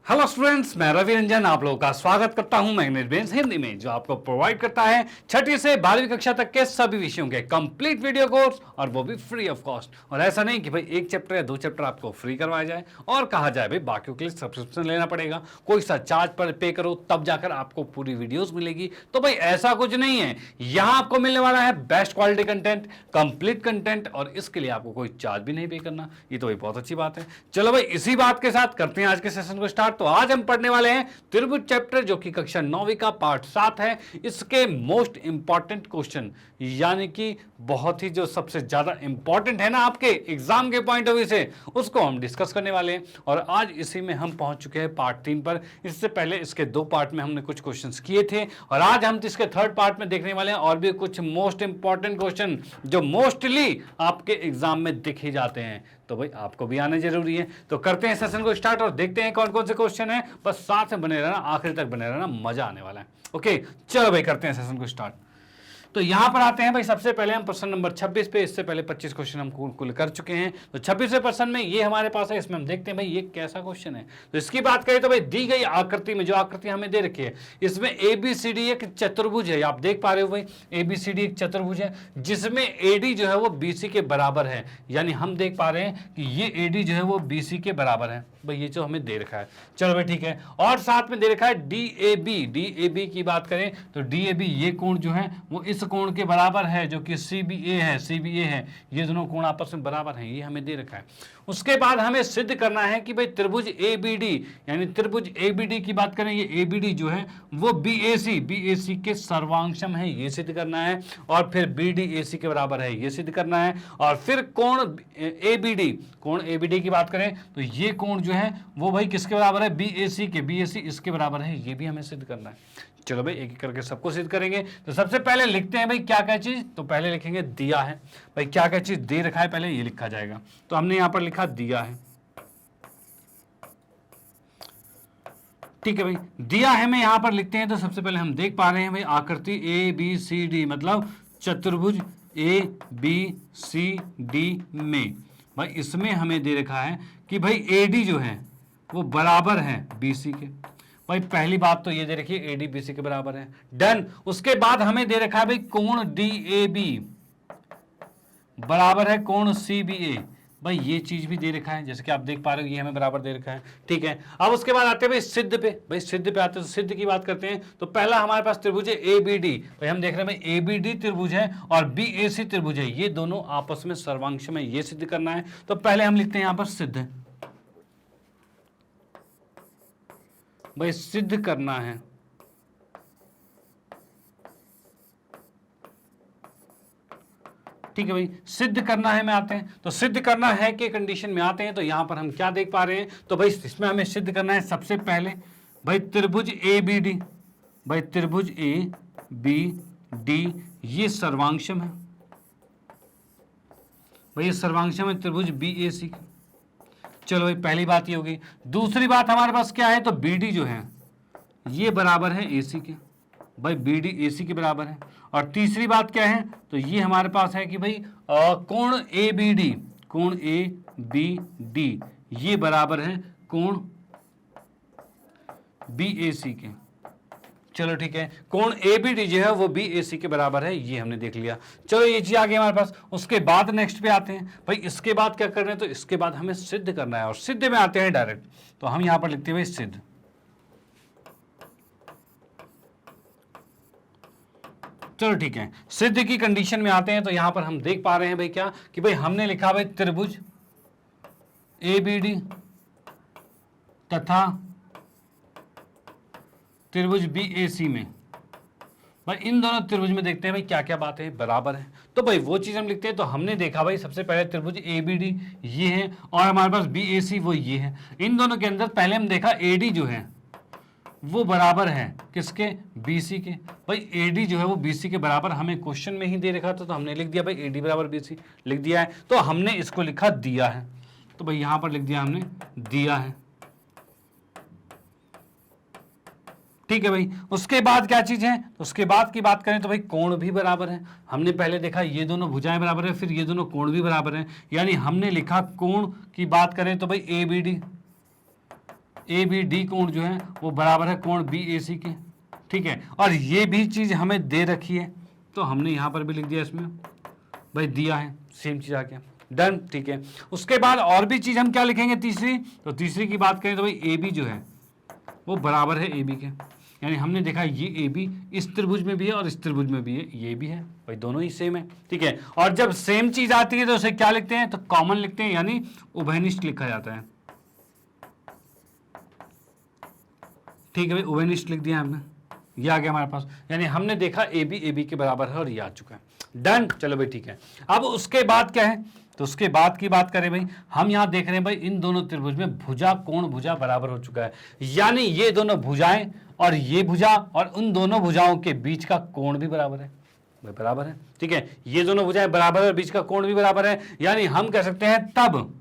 Hello students, मैं रवि रंजन आप लोगों का स्वागत करता हूं मैग्नेट ब्रेन्स हिंदी में, जो आपको प्रोवाइड करता है छठी से 12वीं कक्षा तक के सभी विषयों के कंप्लीट वीडियो कोर्स, और वो भी फ्री ऑफ कॉस्ट। और ऐसा नहीं कि भाई एक चैप्टर या दो चैप्टर आपको फ्री करवाया जाए और कहा जाए भाई बाकियों के लिए सब्सक्रिप्शन लेना पड़ेगा, कोई सा चार्ज पर पे करो तब जाकर आपको पूरी वीडियोज मिलेगी। तो भाई ऐसा कुछ नहीं है, यहाँ आपको मिलने वाला है best quality content, complete content, और इसके लिए आपको कोई चार्ज भी नहीं पे करना। ये तो भाई बहुत अच्छी बात है। चलो भाई इसी बात के साथ करते हैं आज के सेशन को स्टार्ट। तो आज हम पढ़ने वाले हैं त्रिभुज चैप्टर, जो कि कक्षा 9वीं का पार्ट 7 है। इसके मोस्ट इंपॉर्टेंट क्वेश्चन, यानी कि बहुत ही जो सबसे ज्यादा इंपॉर्टेंट है ना आपके एग्जाम के पॉइंट ऑफ व्यू से, उसको हम डिस्कस करने वाले हैं। और आज इसी में हम पहुंच चुके हैं पार्ट 3 पर। इससे पहले इसके 2 पार्ट में हमने कुछ क्वेश्चंस किए थे, और आज हम इसके 3rd पार्ट में देखने वाले हैं और भी कुछ मोस्ट इंपॉर्टेंट क्वेश्चन जो मोस्टली आपके एग्जाम में दिखे जाते हैं। तो भाई आपको भी आना जरूरी है। तो करते हैं सेशन को स्टार्ट और देखते हैं कौन कौन से क्वेश्चन है। बस साथ में बने रहना, आखिर तक बने रहना, मजा आने वाला है। ओके चलो भाई करते हैं सेशन को स्टार्ट। तो यहां पर आते हैं भाई, सबसे पहले हम प्रश्न नंबर 26 पे, इससे पहले 25 क्वेश्चन हम कुल कर चुके हैं। तो 26वें प्रश्न में ये हमारे पास है, इसमें हम देखते हैं भाई ये कैसा क्वेश्चन है। तो इसकी बात करें तो भाई दी गई आकृति में, जो आकृति हमें दे रखी है, इसमें ABCD एक चतुर्भुज है। आप देख पा रहे हो भाई ABCD एक चतुर्भुज है, जिसमें AD जो है वो BC के बराबर है। यानी हम देख पा रहे हैं कि ये AD जो है वो BC के बराबर है। भाई ये जो हमें दे रखा है, चलो भाई ठीक है। और साथ में दे रखा है DAB की बात करें तो DAB ये कोण जो है वो इस कोण के बराबर है, जो कि CBA है। ये दोनों कोण आपस में बराबर हैं, ये हमें दे रखा है। उसके बाद हमें सिद्ध करना है कि भाई त्रिभुज ABD, यानी त्रिभुज ABD की बात करें, ये ABD जो है वो BAC के सर्वांशम है, ये सिद्ध करना है। और फिर BD AC के बराबर है, ये सिद्ध करना है। और फिर कोण ABD की बात करें तो ये कोण जो है वो भाई किसके बराबर है, BAC इसके बराबर है, ये भी हमें सिद्ध करना है। चलो भाई एक एक करके सबको सिद्ध करेंगे। तो सबसे पहले लिखते हैं भाई क्या क्या चीज। तो पहले लिखेंगे दिया है। भाई क्या क्या चीज दे रखा है, पहले ये लिखा जाएगा। तो हमने यहां पर लिखा दिया है, ठीक है भाई। दिया है में यहां पर लिखते हैं। तो सबसे पहले हम देख पा रहे हैं भाई आकृति ABCD, मतलब चतुर्भुज ABCD में भाई इसमें हमें दे रखा है कि भाई AD जो है वो बराबर है BC के। भाई पहली बात तो ये दे रखी है AD BC के बराबर है, डन। उसके बाद हमें दे रखा है भाई कोण DAB बराबर है कोण CBA। भाई ये चीज भी दे रखा है, जैसे कि आप देख पा रहे हो ये हमें बराबर दे रखा है, ठीक है। अब उसके बाद आते हैं भाई सिद्ध पे। भाई सिद्ध पे आते हैं तो सिद्ध की बात करते हैं। तो पहला हमारे पास त्रिभुज है ABD। भाई हम देख रहे हैं भाई ABD त्रिभुज है और BAC त्रिभुज है, ये दोनों आपस में सर्वांश में, ये सिद्ध करना है। तो पहले हम लिखते हैं यहां पर सिद्ध। भाई सिद्ध करना है, ठीक है भाई, सिद्ध करना है में आते हैं। तो सिद्ध करना है के कंडीशन में आते हैं। तो यहां पर हम क्या देख पा रहे हैं, तो भाई इसमें हमें सिद्ध करना है सबसे पहले भाई त्रिभुज ABD। भाई त्रिभुज ABD ये सर्वांशम है, भाई ये सर्वांशम है त्रिभुज BAC। चलो भाई पहली बात ये होगी। दूसरी बात हमारे पास क्या है, तो BD जो है ये बराबर है AC के। भाई BD AC के बराबर है। और तीसरी बात क्या है, तो ये हमारे पास है कि भाई कोण ABD ये बराबर है कोण BAC के। चलो ठीक है, कोण ABD जो है वो BAC के बराबर है, ये हमने देख लिया। चलो ये चीज आ गई हमारे पास। उसके बाद नेक्स्ट पे आते हैं भाई, इसके बाद क्या करना है, तो इसके बाद हमें सिद्ध करना है। और सिद्ध में आते हैं डायरेक्ट। तो हम यहां पर लिखते हैं भाई सिद्ध। चलो ठीक है, सिद्ध की कंडीशन में आते हैं। तो यहां पर हम देख पा रहे हैं भाई क्या, कि भाई हमने लिखा भाई त्रिभुज ABD तथा त्रिभुज BAC में, भाई इन दोनों त्रिभुज में देखते हैं भाई क्या क्या बात है, बराबर है। तो भाई वो चीज हम लिखते हैं। तो हमने देखा भाई सबसे पहले त्रिभुज ABD ये है, और हमारे पास BAC वो ये है। इन दोनों के अंदर पहले हम देखा AD जो है वो बराबर है किसके, BC के। भाई AD जो है वो BC के बराबर हमें क्वेश्चन में ही दे रखा था, तो हमने लिख दिया भाई AD बराबर BC लिख दिया है। तो हमने इसको लिखा दिया है। तो भाई यहां पर लिख दिया हमने दिया है, ठीक है भाई। उसके बाद क्या चीज है, उसके बाद की बात करें तो भाई कोण भी बराबर है। हमने पहले देखा ये दोनों भुजाएं बराबर है, फिर ये दोनों कोण भी बराबर है। यानी हमने लिखा कोण की बात करें तो भाई ABD ए बी डी कोण जो है वो बराबर है कोण बी ए सी के, ठीक है। और ये भी चीज हमें दे रखी है, तो हमने यहां पर भी लिख दिया इसमें, भाई दिया है, सेम चीज आ गया, डन, ठीक है। उसके बाद और भी चीज हम क्या लिखेंगे तीसरी, तो तीसरी की बात करें तो भाई ए बी जो है वो बराबर है ए बी के, यानी हमने देखा ये ए बी इस त्रिभुज में भी है और इस त्रिभुज में भी है, ये भी है, भाई दोनों ही सेम है, ठीक है। और जब सेम चीज आती है तो उसे क्या लिखते हैं, तो कॉमन लिखते हैं, यानी उभयनिष्ठ लिखा जाता है, ठीक है भाई, उभयनिष्ठ लिख दिया हमने, ये आ गया हमारे पास, यानी हमने देखा ए बी के बराबर है और ये आ चुका है, डन, चलो भाई ठीक है। अब उसके बाद क्या है, तो उसके बाद की बात करें भाई, हम यहां देख रहे हैं भाई इन दोनों त्रिभुज में भुजा कोण भुजा बराबर हो चुका है, यानी ये दोनों भुजाएं और ये भुजा और उन दोनों भुजाओं के बीच का कोण भी बराबर है, भाई बराबर है, ठीक है। ये दोनों भुजाएं बराबर है और बीच का कोण भी बराबर है, यानी हम कह सकते हैं तब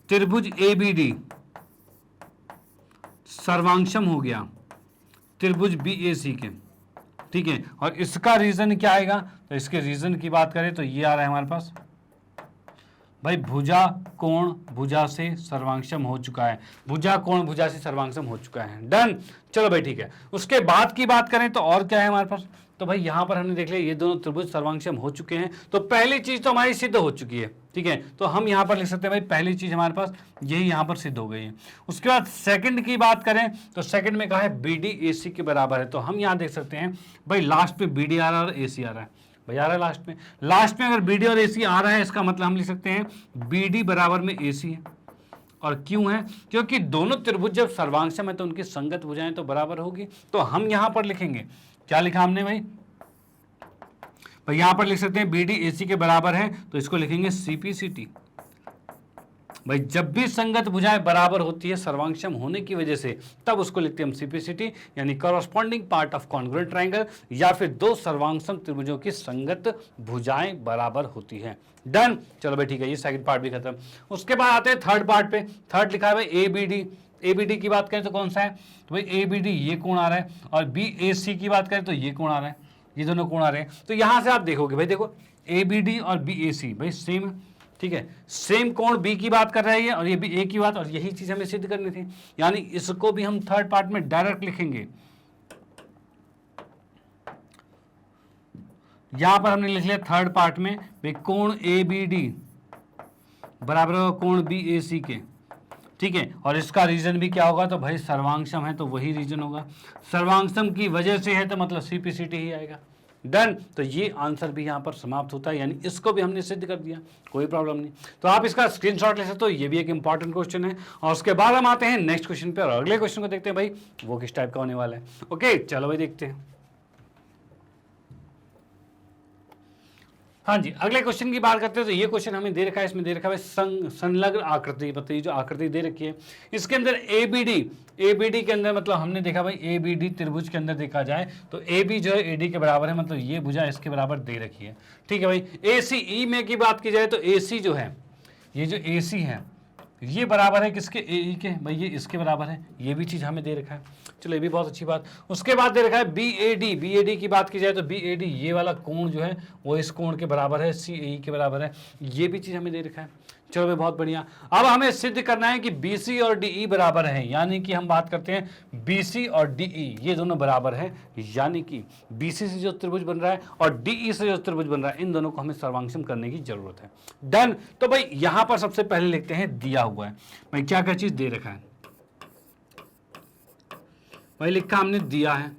त्रिभुज ए बी डी सर्वांशम हो गया त्रिभुज बी ए सी के, ठीक है। और इसका रीजन क्या आएगा, तो इसके रीजन की बात करें तो ये आ रहा है हमारे पास, भाई भुजा कोण भुजा से सर्वांशम हो चुका है, भुजा कोण भुजा से सर्वांशम हो चुका है, डन, चलो भाई ठीक है। उसके बाद की बात करें तो और क्या है हमारे पास, तो भाई यहां पर हमने देख लिया ये दोनों त्रिभुज सर्वांशम हो चुके हैं, तो पहली चीज तो हमारी सिद्ध हो चुकी है, ठीक है। तो हम यहां पर लिख सकते हैं भाई पहली चीज हमारे पास यही यहां पर सिद्ध हो गई है। उसके बाद सेकंड की बात करें तो सेकंड में कहा है बी डी ए सी के बराबर है, तो हम यहां देख सकते हैं भाई लास्ट पे बी डी आ रहा है और ए सी आ रहा है, भाई आ रहा है लास्ट में अगर बी डी और ए सी आ रहा है इसका मतलब हम लिख सकते हैं बी डी बराबर में ए सी है, और क्यों है, क्योंकि दोनों त्रिभुज जब सर्वांशम है तो उनकी संगत भुजाएं तो बराबर होगी, तो हम यहां पर लिखेंगे, क्या लिखा हमने भाई यहां पर लिख सकते हैं बी डी ए सी के बराबर है, तो इसको लिखेंगे सीपीसीटी, भाई जब भी संगत भुजाएं बराबर होती है सर्वांशम होने की वजह से तब उसको लिखते हैं हम सीपीसीटी, यानी corresponding part of congruent triangle, या फिर दो सर्वांशम त्रिभुजों की संगत भुजाएं बराबर होती है, डन, चलो भाई ठीक है, ये सेकंड पार्ट भी खत्म। उसके बाद आते हैं थर्ड पार्ट पे, थर्ड लिखा है भाई ए बी डी की बात करें तो कौन सा है, तो भाई ए बी डी ये कोण आ रहा है, और बी ए सी की बात करें तो ये कोण आ रहा है, ये दोनों कोण आ रहे हैं, तो यहां से आप देखोगे भाई देखो ए बी डी और बी ए सी भाई सेम, ठीक है, सेम कोण बी की बात कर रहा है ये, और ये भी ए की बात, और यही चीज हमें सिद्ध करनी थी, यानी इसको भी हम थर्ड पार्ट में डायरेक्ट लिखेंगे, यहां पर हमने लिख लिया थर्ड पार्ट में भाई कोण ए बी डी बराबर होगा कोण बी ए सी के, ठीक है। और इसका रीजन भी क्या होगा, तो भाई सर्वांशम है तो वही रीजन होगा, सर्वांशम की वजह से है तो मतलब सीपीसीटी ही आएगा, डन। तो ये आंसर भी यहां पर समाप्त होता है, यानी इसको भी हमने सिद्ध कर दिया, कोई प्रॉब्लम नहीं। तो आप इसका स्क्रीनशॉट ले सकते हो, ये भी एक इंपॉर्टेंट क्वेश्चन है। और उसके बाद हम आते हैं नेक्स्ट क्वेश्चन पे, और अगले क्वेश्चन को देखते हैं भाई वो किस टाइप का होने वाला है। ओके चलो भाई देखते हैं। हाँ जी, अगले क्वेश्चन की बात करते हैं तो ये क्वेश्चन हमें दे रखा है, इसमें दे रखा है संलग्न आकृति, मतलब ये जो आकृति दे रखी है इसके अंदर ए बी डी के अंदर, मतलब हमने देखा भाई ए बी डी त्रिभुज के अंदर देखा जाए तो ए बी जो है ए डी के बराबर है, मतलब ये भुजा इसके बराबर दे रखी है, ठीक है भाई। ए सी ई में की बात की जाए तो ए सी जो है, ये जो ए सी है ये बराबर है किसके, ए ई के, भाई ये इसके बराबर है, ये भी चीज हमें दे रखा है, चलो ये भी बहुत अच्छी बात। उसके बाद दे रखा है बी ए डी की बात की जाए तो बी ए डी ये वाला कोण जो है वो इस कोण के बराबर है, सी ए ई के बराबर है, ये भी चीज हमें दे रखा है, चलो भाई बहुत बढ़िया। अब हमें सिद्ध करना है कि बी सी और डी ई बराबर है, यानी कि हम बात करते हैं बी सी और डी ई ये दोनों बराबर है, यानी कि बी सी से जो त्रिभुज बन रहा है और डी ई से जो त्रिभुज बन रहा है इन दोनों को हमें सर्वांशम करने की जरूरत है, डन। तो भाई यहां पर सबसे पहले लिखते हैं दिया हुआ है, भाई क्या क्या चीज दे रखा है, भाई लिखा हमने दिया है,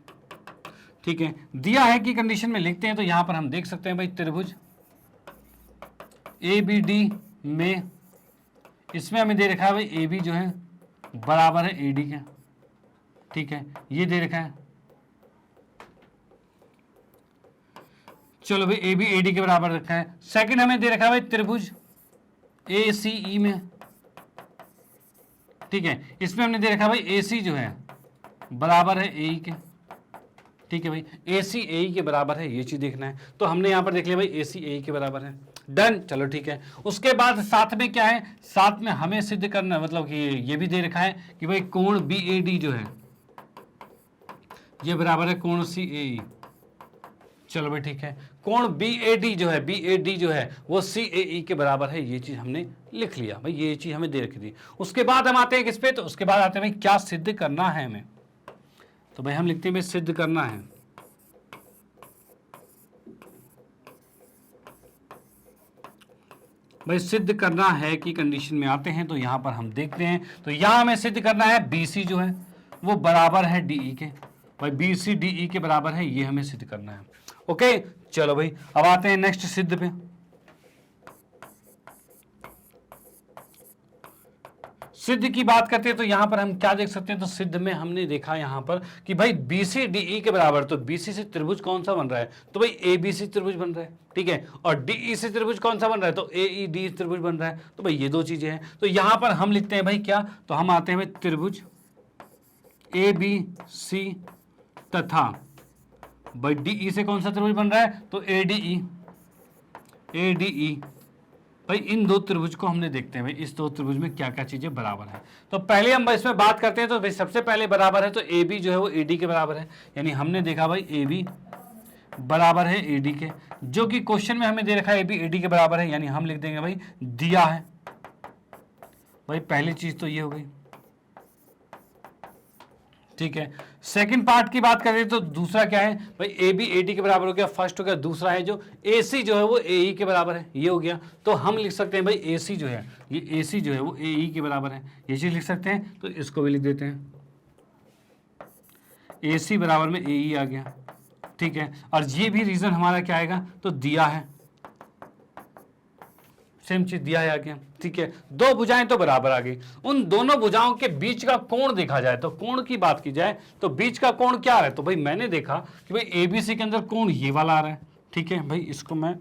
ठीक है, दिया है की कंडीशन में लिखते हैं तो यहां पर हम देख सकते हैं भाई त्रिभुज ए बी डी में, इसमें हमें दे रखा है भाई ए बी जो है बराबर है ए डी के, ठीक है, ये दे रखा है, चलो भाई ए बी ए डी के बराबर रखा है। सेकंड हमें दे रखा है भाई त्रिभुज ए सी ई में, ठीक है, इसमें हमने दे रखा है भाई ए सी जो है बराबर है ए ई के, ठीक है भाई, ए सी ए ई के बराबर है, ये चीज देखना है, तो हमने यहां पर देख लिया भाई ए सी ए ई के बराबर है, डन, चलो ठीक है। उसके बाद साथ में क्या है, साथ में हमें सिद्ध करना, मतलब कि ये भी दे रखा है कि भाई कोण बी ए डी जो है ये बराबर है कोण सी ए ई, चलो भाई ठीक है, कोण BAD जो है, BAD जो है वो CAE के बराबर है, ये चीज हमने लिख लिया भाई, ये चीज हमें दे रखी थी। उसके बाद हम आते हैं किस पे, तो उसके बाद आते हैं भाई क्या सिद्ध करना है हमें, तो भाई हम लिखते हैं भाई सिद्ध करना है। भाई सिद्ध करना है की कंडीशन में आते हैं, तो यहां पर हम देखते हैं, तो यहां हमें सिद्ध करना है BC जो है वो बराबर है DE के, भाई BC DE के बराबर है, ये हमें सिद्ध करना है। ओके चलो भाई अब आते हैं नेक्स्ट सिद्ध पे। सिद्ध की बात करते हैं तो यहां पर हम क्या देख सकते हैं, तो सिद्ध में हमने देखा यहां पर कि भाई BC DE के बराबर, तो BC से त्रिभुज कौन सा बन रहा है, तो भाई ABC त्रिभुज बन रहा है, ठीक है, और DE से त्रिभुज कौन सा बन रहा है, तो AED त्रिभुज बन रहा है, तो भाई ये दो चीजें हैं। तो यहां पर हम लिखते हैं भाई क्या, तो हम आते हैं भाई त्रिभुज ABC तथा भाई DE से कौन सा त्रिभुज बन रहा है, तो ADE भाई इन दो त्रिभुज को हमने देखते हैं भाई इस दो त्रिभुज में क्या क्या चीजें बराबर है। तो पहले हम इसमें बात करते हैं, तो भाई सबसे पहले बराबर है तो AB जो है वो AD के बराबर है, यानी हमने देखा भाई AB बराबर है AD के, जो कि क्वेश्चन में हमें दे रखा है AB AD के बराबर है, यानी हम लिख देंगे भाई दिया है। भाई पहली चीज तो ये हो गई, ठीक है। सेकंड पार्ट की बात करें तो दूसरा क्या है भाई, AB AD के बराबर हो गया, फर्स्ट हो गया। दूसरा है जो AC जो है वो AE के बराबर है, ये हो गया। तो हम लिख सकते हैं भाई AC जो है, ये AC जो है वो AE के बराबर है, ये चीज लिख सकते हैं। तो इसको भी लिख देते हैं, AC बराबर में AE आ गया, ठीक है। और ये भी रीजन हमारा क्या आएगा, तो दिया है, सेम चीज दिया है आगे, ठीक है। दो भुजाएं तो बराबर आ गई, उन दोनों भुजाओं के बीच का कोण देखा जाए, तो कोण की बात की जाए तो बीच का कोण क्या है, तो भाई मैंने देखा कि भाई ABC के अंदर कोण ये वाला आ रहा है, ठीक है। भाई इसको मैं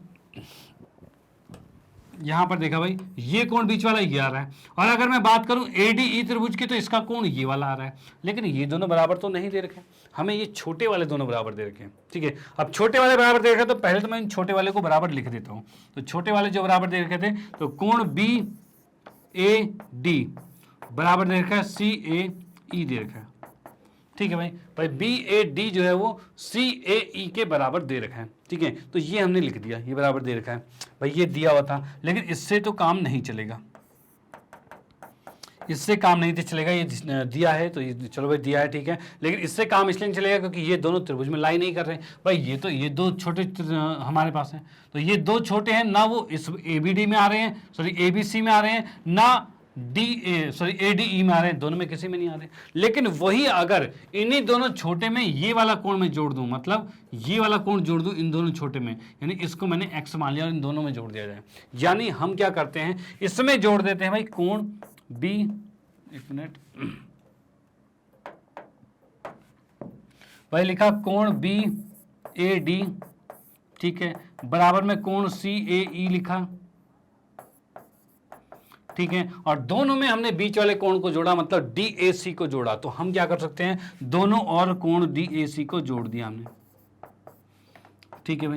यहां पर देखा भाई ये कोण बीच वाला ये आ रहा है, और अगर मैं बात करूं ADE त्रिभुज की तो इसका कोण ये वाला आ रहा है, लेकिन ये दोनों बराबर तो नहीं दे रखे, हमें ये छोटे वाले दोनों बराबर दे रखे हैं, ठीक है। अब छोटे वाले बराबर दे रखे, तो पहले तो मैं इन छोटे वाले को बराबर लिख देता हूं। तो छोटे वाले जो बराबर दे रखे थे, तो कोण BAD बराबर दे रखा है CAE दे रखा है, ठीक है भाई। भाई BAD जो है वो CAE के बराबर दे रखा है, ठीक है। तो ये हमने लिख दिया, ये बराबर दे रखा है भाई, ये दिया हुआ था, लेकिन इससे तो काम नहीं चलेगा, इससे काम नहीं चलेगा, ये दिया है तो ये चलो भाई दिया है, ठीक है। लेकिन इससे काम इसलिए नहीं चलेगा क्योंकि ये दोनों त्रिभुज में लाई नहीं कर रहे हैं भाई, ये दो छोटे हमारे पास हैं, तो ये दो छोटे हैं ना, वो इस ABD में आ रहे हैं, सॉरी ABC में आ रहे हैं ना, ADE में आ रहे हैं, दोनों में किसी में नहीं आ रहे। लेकिन वही अगर इन्हीं दोनों छोटे में ये वाला कोण में जोड़ दूं, मतलब ये वाला कोण जोड़ दूं इन दोनों छोटे में, यानी इसको मैंने x मान लिया और इन दोनों में जोड़ दिया जाए, यानी हम क्या करते हैं इसमें जोड़ देते हैं भाई कोण B, एक मिनट भाई लिखा कोण BAD, ठीक है, बराबर में कोण CAE लिखा, ठीक है। और दोनों में हमने बीच वाले कोण को जोड़ा, मतलब DAC को जोड़ा। तो हम क्या कर सकते हैं, दोनों और कोण DAC को जोड़ दिया हमने, ठीक है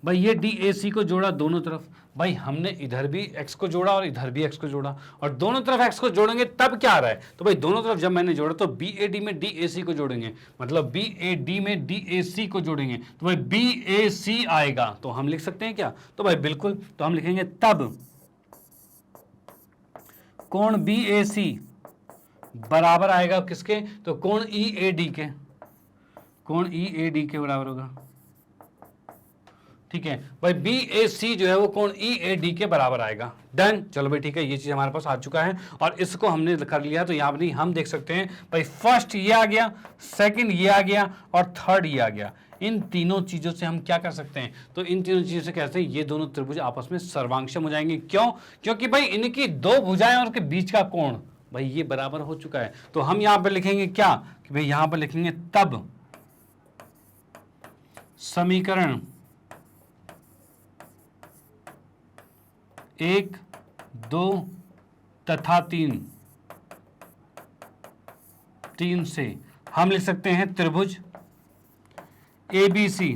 भाई ये DAC को जोड़ा दोनों तरफ, भाई हमने इधर भी x को जोड़ा और इधर भी x को जोड़ा, और दोनों तरफ x को जोड़ेंगे तब क्या आ रहा है, तो भाई दोनों तरफ जब मैंने जोड़ा तो BAD में DAC को जोड़ेंगे, मतलब BAD में DAC को जोड़ेंगे, तो भाई BAC आएगा। तो हम लिख सकते हैं क्या, तो भाई बिल्कुल, तो हम लिखेंगे तब कोण BAC बराबर आएगा किसके, तो कोण EAD के, कोण EAD के बराबर होगा, ठीक है भाई। BAC जो है वो कोण EAD के बराबर आएगा, डन। चलो भाई ठीक है, ये चीज हमारे पास आ चुका है और इसको हमने कर लिया। तो यहाँ पर हम देख सकते हैं भाई फर्स्ट ये आ गया, सेकंड ये आ गया और थर्ड ये आ गया। इन तीनों चीजों से हम क्या कर सकते हैं, तो इन तीनों चीजों से कहते हैं ये दोनों त्रिभुज आपस में सर्वांगसम हो जाएंगे। क्यों, क्योंकि भाई इनकी दो भुजाएं और के बीच का कोण भाई ये बराबर हो चुका है। तो हम यहां पर लिखेंगे क्या, कि भाई यहां पर लिखेंगे तब समीकरण 1, 2 तथा 3 से हम लिख सकते हैं त्रिभुज ABC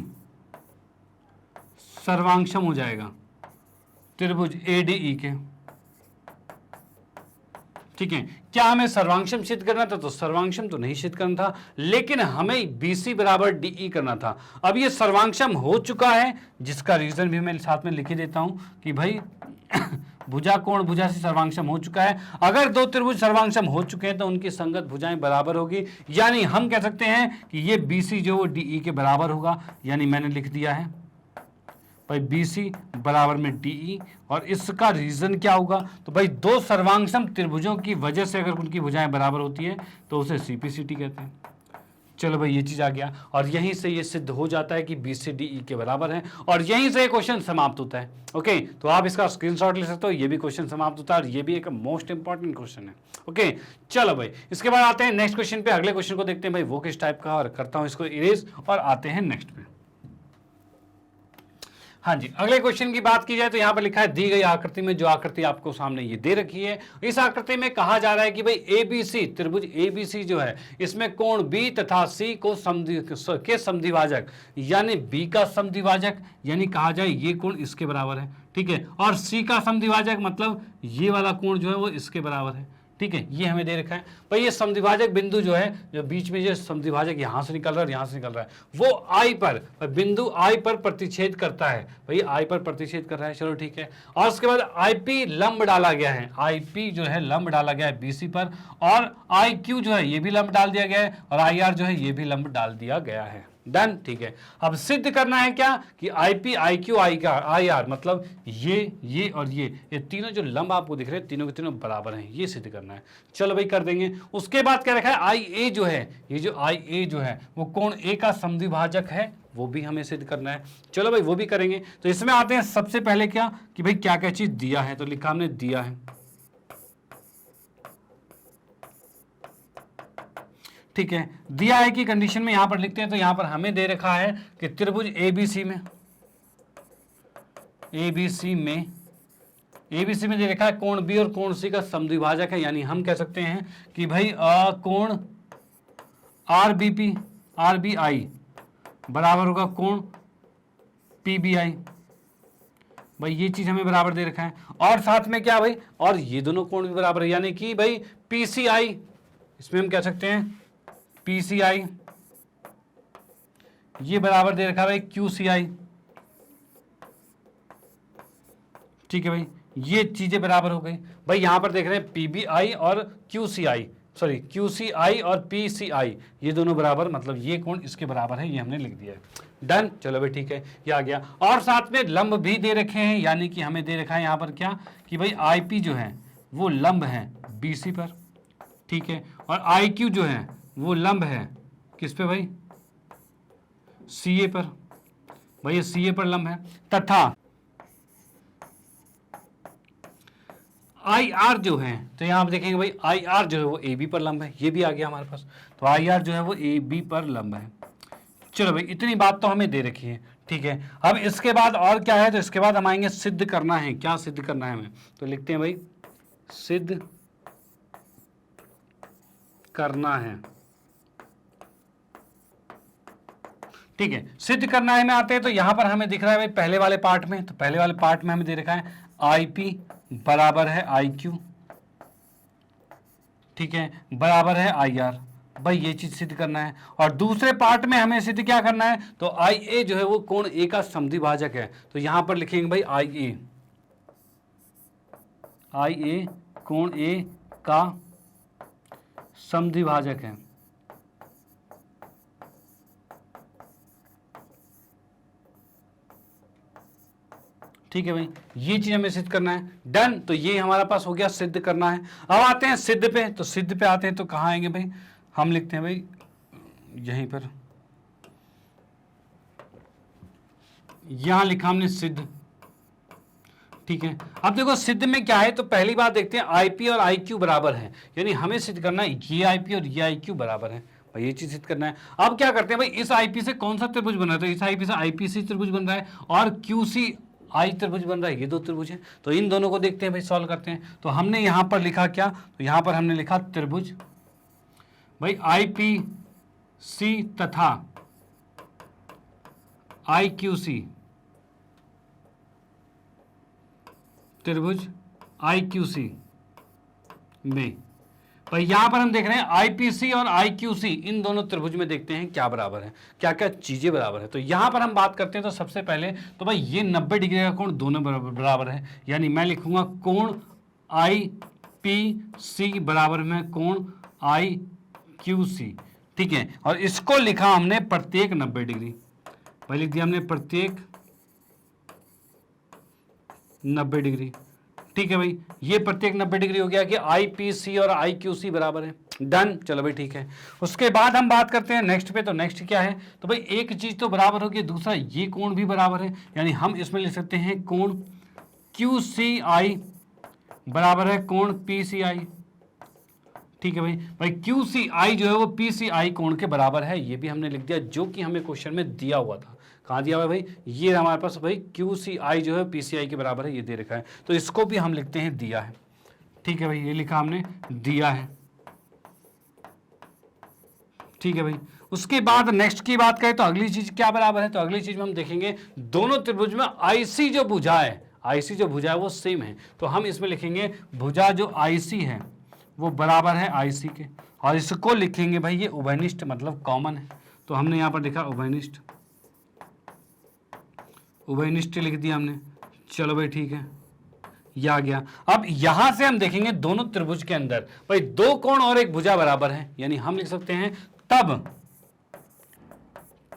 सर्वांगसम हो जाएगा त्रिभुज ADE के, ठीक है। क्या हमें सर्वांशम सिद्ध करना था? तो सर्वांशम तो नहीं सिद्ध करना था, लेकिन हमें BC बराबर DE करना था। अब ये सर्वांशम हो चुका है, जिसका रीजन भी मैं साथ में लिख ही देता हूं कि भाई भुजा कोण भुजा से सर्वांशम हो चुका है। अगर दो त्रिभुज सर्वांशम हो चुके हैं तो उनकी संगत भुजाएं बराबर होगी, यानी हम कह सकते हैं कि ये BC जो वो DE के बराबर होगा। यानी मैंने लिख दिया है भाई BC बराबर में DE, और इसका रीजन क्या होगा? तो भाई दो सर्वांगसम त्रिभुजों की वजह से अगर उनकी भुजाएं बराबर होती है तो उसे CPCT कहते हैं। चलो भाई ये चीज आ गया, और यहीं से ये सिद्ध हो जाता है कि BC DE के बराबर है, और यहीं से क्वेश्चन समाप्त होता है। ओके, तो आप इसका स्क्रीनशॉट ले सकते हो, ये भी क्वेश्चन समाप्त होता है, और ये भी एक मोस्ट इंपॉर्टेंट क्वेश्चन है। ओके, चलो भाई इसके बाद आते हैं नेक्स्ट क्वेश्चन पे। अगले क्वेश्चन को देखते हैं भाई वो किस टाइप का, और करता हूं इसको इरेज और आते हैं नेक्स्ट पे। हाँ जी, अगले क्वेश्चन की बात की जाए तो यहाँ पर लिखा है दी गई आकृति में, जो आकृति आपको सामने ये दे रखी है, इस आकृति में कहा जा रहा है कि भाई ABC त्रिभुज ABC जो है इसमें कोण B तथा C को समद्विभाजक, यानी B का समद्विभाजक, यानी कहा जाए ये कोण इसके बराबर है। ठीक है, और C का समद्विभाजक मतलब ये वाला कोण जो है वो इसके बराबर है। ठीक है, ये हमें दे रखा है भाई। ये समद्विभाजक बिंदु जो है, जो बीच में जो समद्विभाजक यहां से निकल रहा है और यहां से निकल रहा है, वो I पर, बिंदु I पर प्रतिच्छेद करता है। भाई I पर प्रतिच्छेद कर रहा है, चलो ठीक है। और उसके बाद IP लंब डाला गया है, IP जो है लंब डाला गया है BC पर, और IQ जो है ये भी लंब डाल दिया गया है, और IR जो है ये भी लंब डाल दिया गया है। डन, ठीक है। अब सिद्ध करना है क्या कि IP IQ IR मतलब ये और ये तीनों जो लंब आपको दिख रहे हैं तीनों के तीनों बराबर हैं, ये सिद्ध करना है। चलो भाई कर देंगे। उसके बाद क्या रखा है, IA जो है, ये जो IA जो है वो कोण A का समद्विभाजक है, वो भी हमें सिद्ध करना है। चलो भाई वो भी करेंगे। तो इसमें आते हैं सबसे पहले क्या कि भाई क्या क्या चीज दिया है, तो लिखा हमने दिया है। ठीक है, दिया है कि कंडीशन में यहां पर लिखते हैं, तो यहां पर हमें दे रखा है कि त्रिभुज ABC में दे रखा है कोण B और कोण C का समद्विभाजक है, यानी हम कह सकते हैं कि भाई कोण RBI बराबर होगा कोण PBI। भाई ये चीज हमें बराबर दे रखा है, और साथ में क्या भाई, और ये दोनों कोण भी बराबर है, यानी कि भाई PCI, इसमें हम कह सकते हैं PCI ये बराबर दे रखा है भाई QCI। ठीक है भाई, ये चीजें बराबर हो गई। भाई यहां पर देख रहे हैं PBI और QCI और PCI ये दोनों बराबर, मतलब ये कोण इसके बराबर है, ये हमने लिख दिया है। डन, चलो भाई ठीक है, ये आ गया। और साथ में लंब भी दे रखे हैं, यानी कि हमें दे रखा है यहां पर क्या कि भाई IP जो है वो लंब है BC पर। ठीक है, और IQ जो है वो लंब है किस पे भाई, CA पर। भाई ये CA पर लंब है, तथा IR जो है, तो यहां आप देखेंगे भाई IR जो है वो AB पर लंब है, ये भी आ गया हमारे पास। तो IR जो है वो AB पर लंब है। चलो भाई इतनी बात तो हमें दे रखी है। ठीक है, अब इसके बाद और क्या है, तो इसके बाद हम आएंगे सिद्ध करना है। क्या सिद्ध करना है हमें, तो लिखते हैं भाई सिद्ध करना है। ठीक है, सिद्ध करना है में आते हैं, तो यहां पर हमें दिख रहा है भाई पहले वाले पार्ट में, तो पहले वाले पार्ट में हमें दे रखा है IP बराबर है IQ। ठीक है, बराबर है IR। भाई ये चीज सिद्ध करना है। और दूसरे पार्ट में हमें सिद्ध क्या करना है, तो IA जो है वो कोण A का समद्विभाजक है, तो यहां पर लिखेंगे भाई IA कोण A का समद्विभाजक है। ठीक है भाई, ये चीज हमें सिद्ध करना है। डन, तो ये हमारा पास हो गया सिद्ध करना है। अब आते हैं सिद्ध पे, तो सिद्ध पे आते हैं तो कहाँ आएंगे भाई, हम लिखते हैं भाई यहीं पर, यहां लिखा हमने सिद्ध। ठीक है, अब देखो सिद्ध में क्या है, तो पहली बात देखते हैं IP और IQ बराबर है, यानी हमें सिद्ध करना है ये IP और ये IQ बराबर है। भाई ये चीज सिद्ध करना है। अब क्या करते हैं भाई, इस IP से कौन सा त्रिभुज बन रहा है, तो इस IP से IPC त्रिभुज बन रहा है, और QCI त्रिभुज बन रहा है, ये दो त्रिभुज है। तो इन दोनों को देखते हैं भाई, सॉल्व करते हैं। तो हमने यहां पर लिखा क्या, तो यहां पर हमने लिखा त्रिभुज भाई IPC तथा IQC, त्रिभुज IQC में। भाई यहां पर हम देख रहे हैं आईपीसी और आईक्यूसी, इन दोनों त्रिभुज में देखते हैं क्या बराबर है, क्या क्या चीजें बराबर है। तो यहां पर हम बात करते हैं तो सबसे पहले तो भाई ये 90 डिग्री का कोण दोनों बराबर है, यानी मैं लिखूंगा कोण आईपीसी बराबर में कोण आईक्यूसी, ठीक है। और इसको लिखा हमने प्रत्येक 90 डिग्री, भाई लिख दिया हमने प्रत्येक 90 डिग्री, ठीक है भाई। ये प्रत्येक 90 डिग्री हो गया कि आईपीसी और आईक्यूसी बराबर है, डन। चलो भाई ठीक है। उसके बाद हम बात करते हैं नेक्स्ट पे। तो नेक्स्ट क्या है, तो भाई एक चीज तो बराबर होगी, दूसरा ये कोण भी बराबर है, यानी हम इसमें लिख सकते हैं कोण QCI बराबर है कोण PCI, ठीक है भाई। भाई QCI जो है वो PCI कोण के बराबर है, ये भी हमने लिख दिया, जो कि हमें क्वेश्चन में दिया हुआ था। कहाँ दिया हुआ है भाई, ये हमारे पास भाई QCI जो है PCI के बराबर है, ये दे रखा है, तो इसको भी हम लिखते हैं दिया है, ठीक है भाई। ये लिखा हमने दिया है, ठीक है भाई। उसके बाद नेक्स्ट की बात करें तो अगली चीज क्या बराबर है, तो अगली चीज में हम देखेंगे दोनों त्रिभुज में आईसी जो भुजा है, आईसी जो भुजा है वो सेम है, तो हम इसमें लिखेंगे भुजा जो आईसी है वो बराबर है आईसी के, और इसको लिखेंगे भाई ये उभयनिष्ठ मतलब कॉमन है, तो हमने यहां पर लिखा उभयनिष्ठ, उभयनिष्ठ लिख दिया हमने। चलो भाई ठीक है, ये आ गया। अब यहां से हम देखेंगे दोनों त्रिभुज के अंदर भाई दो कोण और एक भुजा बराबर है, यानी हम लिख सकते हैं तब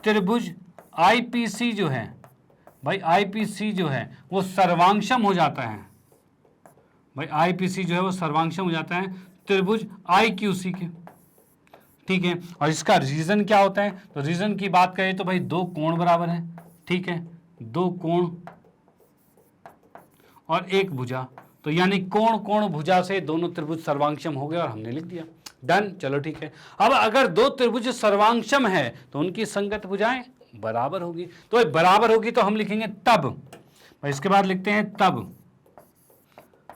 त्रिभुज आईपीसी जो है भाई, आईपीसी जो है वो सर्वांशम हो जाता है भाई, आईपीसी जो है वो सर्वांशम हो जाता है त्रिभुज आईक्यूसी के, ठीक है। और इसका रीजन क्या होता है, तो रीजन की बात करें तो भाई दो कोण बराबर है, ठीक है, दो कोण और एक भुजा, तो यानी कोण कोण भुजा से दोनों त्रिभुज सर्वांशम हो गए, और हमने लिख दिया, डन। चलो ठीक है। अब अगर दो त्रिभुज सर्वांशम है तो उनकी संगत भुजाएं बराबर होगी, तो बराबर होगी तो हम लिखेंगे तब, और इसके बाद लिखते हैं तब,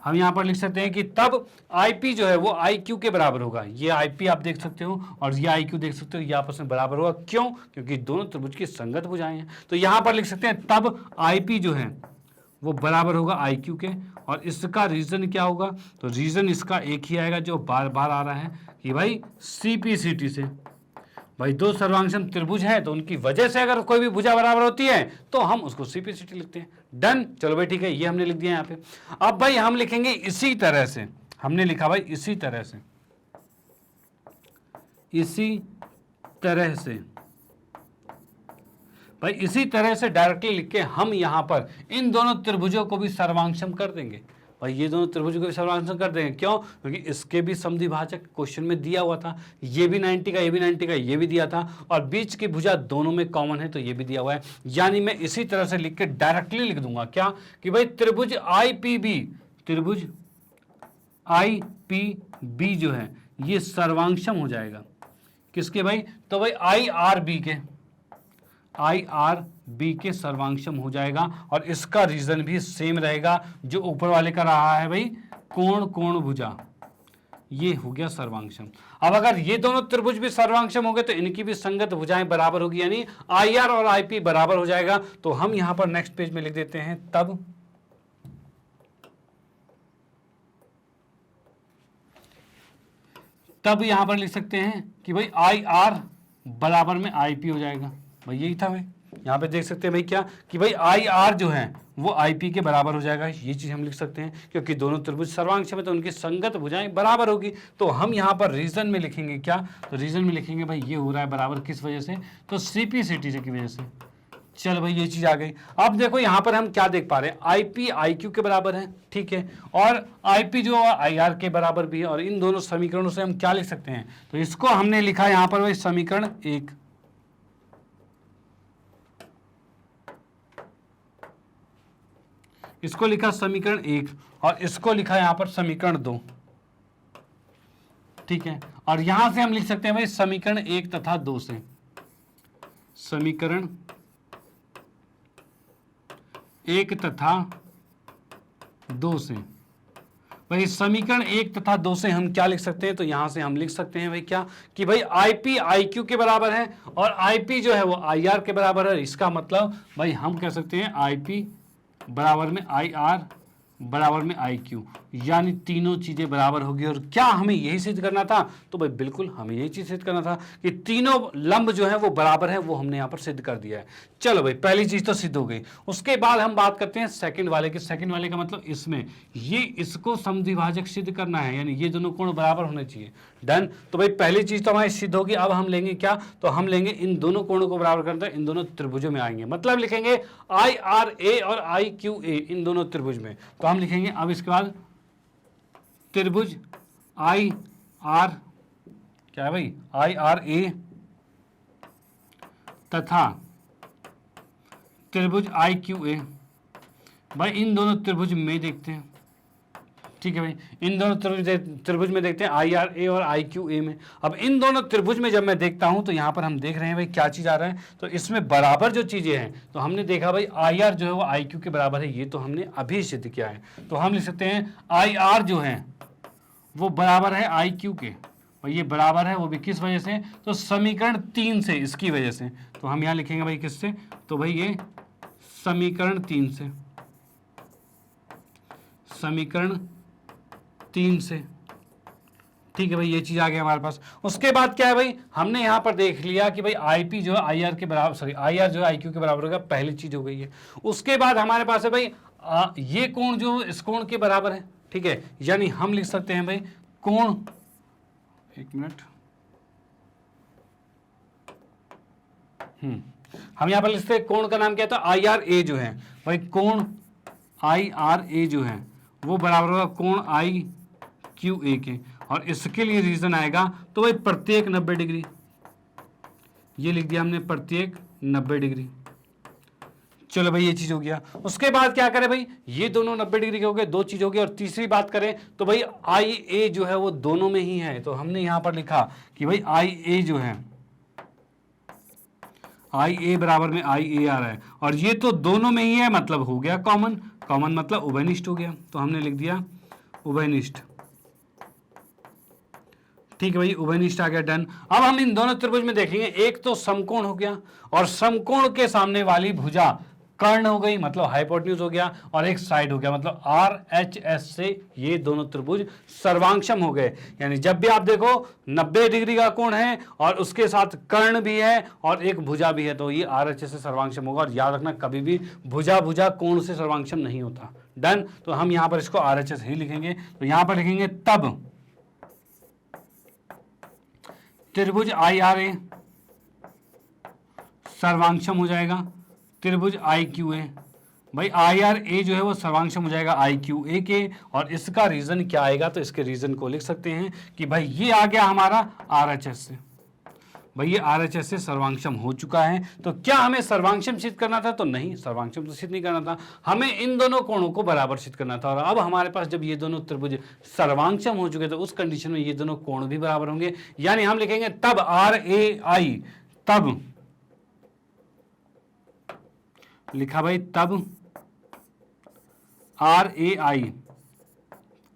हम यहां पर लिख सकते हैं कि तब आईपी जो है वो आईक्यू के बराबर होगा। ये आईपी आप देख सकते हो और ये आईक्यू देख सकते हो, ये आपस में बराबर होगा, क्यों, क्योंकि दोनों त्रिभुज की संगत भुजाएं हैं। तो यहां पर लिख सकते हैं तब आईपी जो है वो बराबर होगा आईक्यू के, और इसका रीजन क्या होगा, तो रीजन इसका एक ही आएगा जो बार बार आ रहा है कि भाई सीपीसीटी से, भाई दो सर्वांशम त्रिभुज है तो उनकी वजह से अगर कोई भी भुजा बराबर होती है तो हम उसको सीपीसीटी लिखते हैं, डन। चलो भाई ठीक है, ये हमने लिख दिया यहाँ पे। अब भाई हम लिखेंगे इसी तरह से, हमने लिखा भाई इसी तरह से, इसी तरह से भाई, इसी तरह से डायरेक्टली लिख के हम यहां पर इन दोनों त्रिभुजों को भी सर्वांशम कर देंगे भाई, ये दोनों त्रिभुजों को भी सर्वांशम कर देंगे, क्यों, क्योंकि इसके भी समद्विभाजक क्वेश्चन में दिया हुआ था, ये भी 90 का, ये भी 90 का, ये भी दिया था, और बीच की भुजा दोनों में कॉमन है तो ये भी दिया हुआ है। यानी मैं इसी तरह से लिख के डायरेक्टली लिख दूंगा क्या, कि भाई त्रिभुज आईपीबी, त्रिभुज आईपीबी जो है ये सर्वांशम हो जाएगा किसके भाई, तो भाई आईआरबी के, आईआरबी के सर्वांशम हो जाएगा, और इसका रीजन भी सेम रहेगा जो ऊपर वाले का रहा है भाई, कोण कोण भुजा, ये हो गया सर्वांशम। अब अगर ये दोनों त्रिभुज भी सर्वांशम हो गए तो इनकी भी संगत भुजाएं बराबर होगी, यानी आईआर और आईपी बराबर हो जाएगा। तो हम यहां पर नेक्स्ट पेज में लिख देते हैं तब यहां पर लिख सकते हैं कि भाई आईआर बराबर में आईपी हो जाएगा, भाई यही था भाई, यहाँ पे देख सकते हैं भाई क्या, कि भाई आई आर जो है वो आई पी के बराबर हो जाएगा, ये चीज हम लिख सकते हैं, क्योंकि दोनों त्रिभुज सर्वांशम है तो उनकी संगत भुजाएं बराबर होगी। तो हम यहाँ पर रीजन में लिखेंगे क्या, तो रीजन में लिखेंगे भाई ये हो रहा है बराबर किस वजह से, तो सीपीसीटी की वजह से। चल भाई ये चीज आ गई। अब देखो यहाँ पर हम क्या देख पा रहे हैं, आईपी आईक्यू के बराबर है, ठीक है, और आईपी जो आईआर के बराबर भी है, और इन दोनों समीकरणों से हम क्या लिख सकते हैं, तो इसको हमने लिखा यहाँ पर भाई समीकरण 1, इसको लिखा समीकरण 1 और इसको लिखा यहां पर समीकरण 2, ठीक है। और यहां से हम लिख सकते हैं भाई समीकरण 1 तथा 2 से, समीकरण 1 तथा 2 से भाई, समीकरण 1 तथा 2 से हम क्या लिख सकते हैं, तो यहां से हम लिख सकते हैं भाई क्या, कि भाई आईपी आईक्यू के बराबर है और आईपी जो है वो आईआर के बराबर है। इसका मतलब भाई हम कह सकते हैं आईपी बराबर में आई आर बराबर में आई क्यू, यानी तीनों चीजें बराबर होगी। और क्या हमें यही सिद्ध करना था? तो भाई बिल्कुल हमें यही चीज सिद्ध करना था कि तीनों लंब जो है वो बराबर है, वो हमने यहाँ पर सिद्ध कर दिया है। चलो भाई पहली चीज तो सिद्ध हो गई। उसके बाद हम बात करते हैं सेकंड वाले की। सेकंड वाले का मतलब इसमें ये इसको समद्विभाजक सिद्ध करना है, यानी ये दोनों कोण बराबर होने चाहिए। डन। तो भाई पहली चीज तो हमारी सिद्ध होगी। अब हम लेंगे क्या? तो हम लेंगे इन दोनों कोणों को बराबर करते हैं, इन दोनों त्रिभुजों में आएंगे, मतलब लिखेंगे आई आर ए और आई क्यू ए इन दोनों त्रिभुज में। तो हम लिखेंगे अब इसके बाद त्रिभुज आई आर, क्या है भाई, आई आर ए तथा त्रिभुज आई क्यू ए। भाई इन दोनों त्रिभुज में देखते हैं, ठीक है भाई, इन दोनों त्रिभुज में देखते हैं आई आर ए और आई क्यू ए में। अब इन दोनों त्रिभुज में जब मैं देखता हूं तो यहां पर हम देख रहे हैं भाई क्या चीज आ रहा है, तो इसमें बराबर जो चीजें हैं, तो हमने देखा भाई आई आर जो है वो आई क्यू के बराबर है, ये तो हमने अभी सिद्ध किया है। तो हम लिख सकते हैं आई आर जो है वो बराबर है आई क्यू के, और ये बराबर है वो भी किस वजह से? तो समीकरण 3 से, इसकी वजह से। तो हम यहां लिखेंगे भाई किससे? तो भाई ये समीकरण 3 से, समीकरण 3 से, ठीक है भाई, ये चीज आ गया हमारे पास। उसके बाद क्या है भाई, हमने यहां पर देख लिया कि भाई आई पी जो है आई आर के बराबर, सॉरी आई आर जो है आई क्यू के बराबर होगा, पहली चीज हो गई है। उसके बाद हमारे पास है भाई ये कोण जो इस कोण के बराबर है, ठीक है, यानी हम लिख सकते हैं भाई कोण, एक मिनट, हम यहां पर लिखते हैं कोण का नाम क्या था? आई आर ए जो है भाई, कोण आई आर ए जो है वो बराबर होगा कोण आई क्यू ए के, और इसके लिए रीजन आएगा तो भाई प्रत्येक 90 डिग्री, ये लिख दिया हमने प्रत्येक 90 डिग्री। चलो भाई ये चीज हो गया। उसके बाद क्या करें भाई, ये दोनों 90 डिग्री के हो गए, दो चीज हो गई। और तीसरी बात करें तो भाई आई ए जो है वो दोनों में ही है, तो हमने यहां पर लिखा कि भाई आई ए जो है, आई ए बराबर में आई ए आ रहा है, और ये तो दोनों में ही है, मतलब हो गया कॉमन, कॉमन मतलब उभयनिष्ठ हो गया, तो हमने लिख दिया उभयनिष्ठ, ठीक है भाई, उभयनिष्ठ आ गया। डन। अब हम इन दोनों त्रिभुज में देखेंगे, एक तो समकोण हो गया, और समकोण के सामने वाली भुजा कर्ण हो गई, मतलब हाइपोटेन्यूज हो गया, और एक साइड हो गया, मतलब आर एच एस से ये दोनों त्रिभुज सर्वांगसम हो गए। यानी जब भी आप देखो 90 डिग्री का कोण है और उसके साथ कर्ण भी है और एक भुजा भी है, तो ये आर एच एस से सर्वांगसम होगा। और याद रखना कभी भी भुजा भुजा कोण से सर्वांगसम नहीं होता। डन। तो हम यहां पर इसको आर एच एस ही लिखेंगे, तो यहां पर लिखेंगे तब त्रिभुज आई आर ए सर्वांगसम हो जाएगा त्रिभुज आई क्यू ए। भाई आई आर ए जो है वो सर्वांगसम हो जाएगा आई क्यू ए के, और इसका रीजन क्या आएगा? तो इसके रीजन को लिख सकते हैं कि भाई ये आ गया हमारा आर एच एस से, भाई ये आर एच एस से सर्वांगसम हो चुका है। तो क्या हमें सर्वांगसम सिद्ध करना था? तो नहीं, सर्वांगसम तो सिद्ध नहीं करना था, हमें इन दोनों कोणों को बराबर सिद्ध करना था। और अब हमारे पास जब ये दोनों त्रिभुज सर्वांगसम हो चुके तो उस कंडीशन में ये दोनों कोण भी बराबर होंगे, यानी हम लिखेंगे तब आर ए आई, तब लिखा भाई तब आर ए आई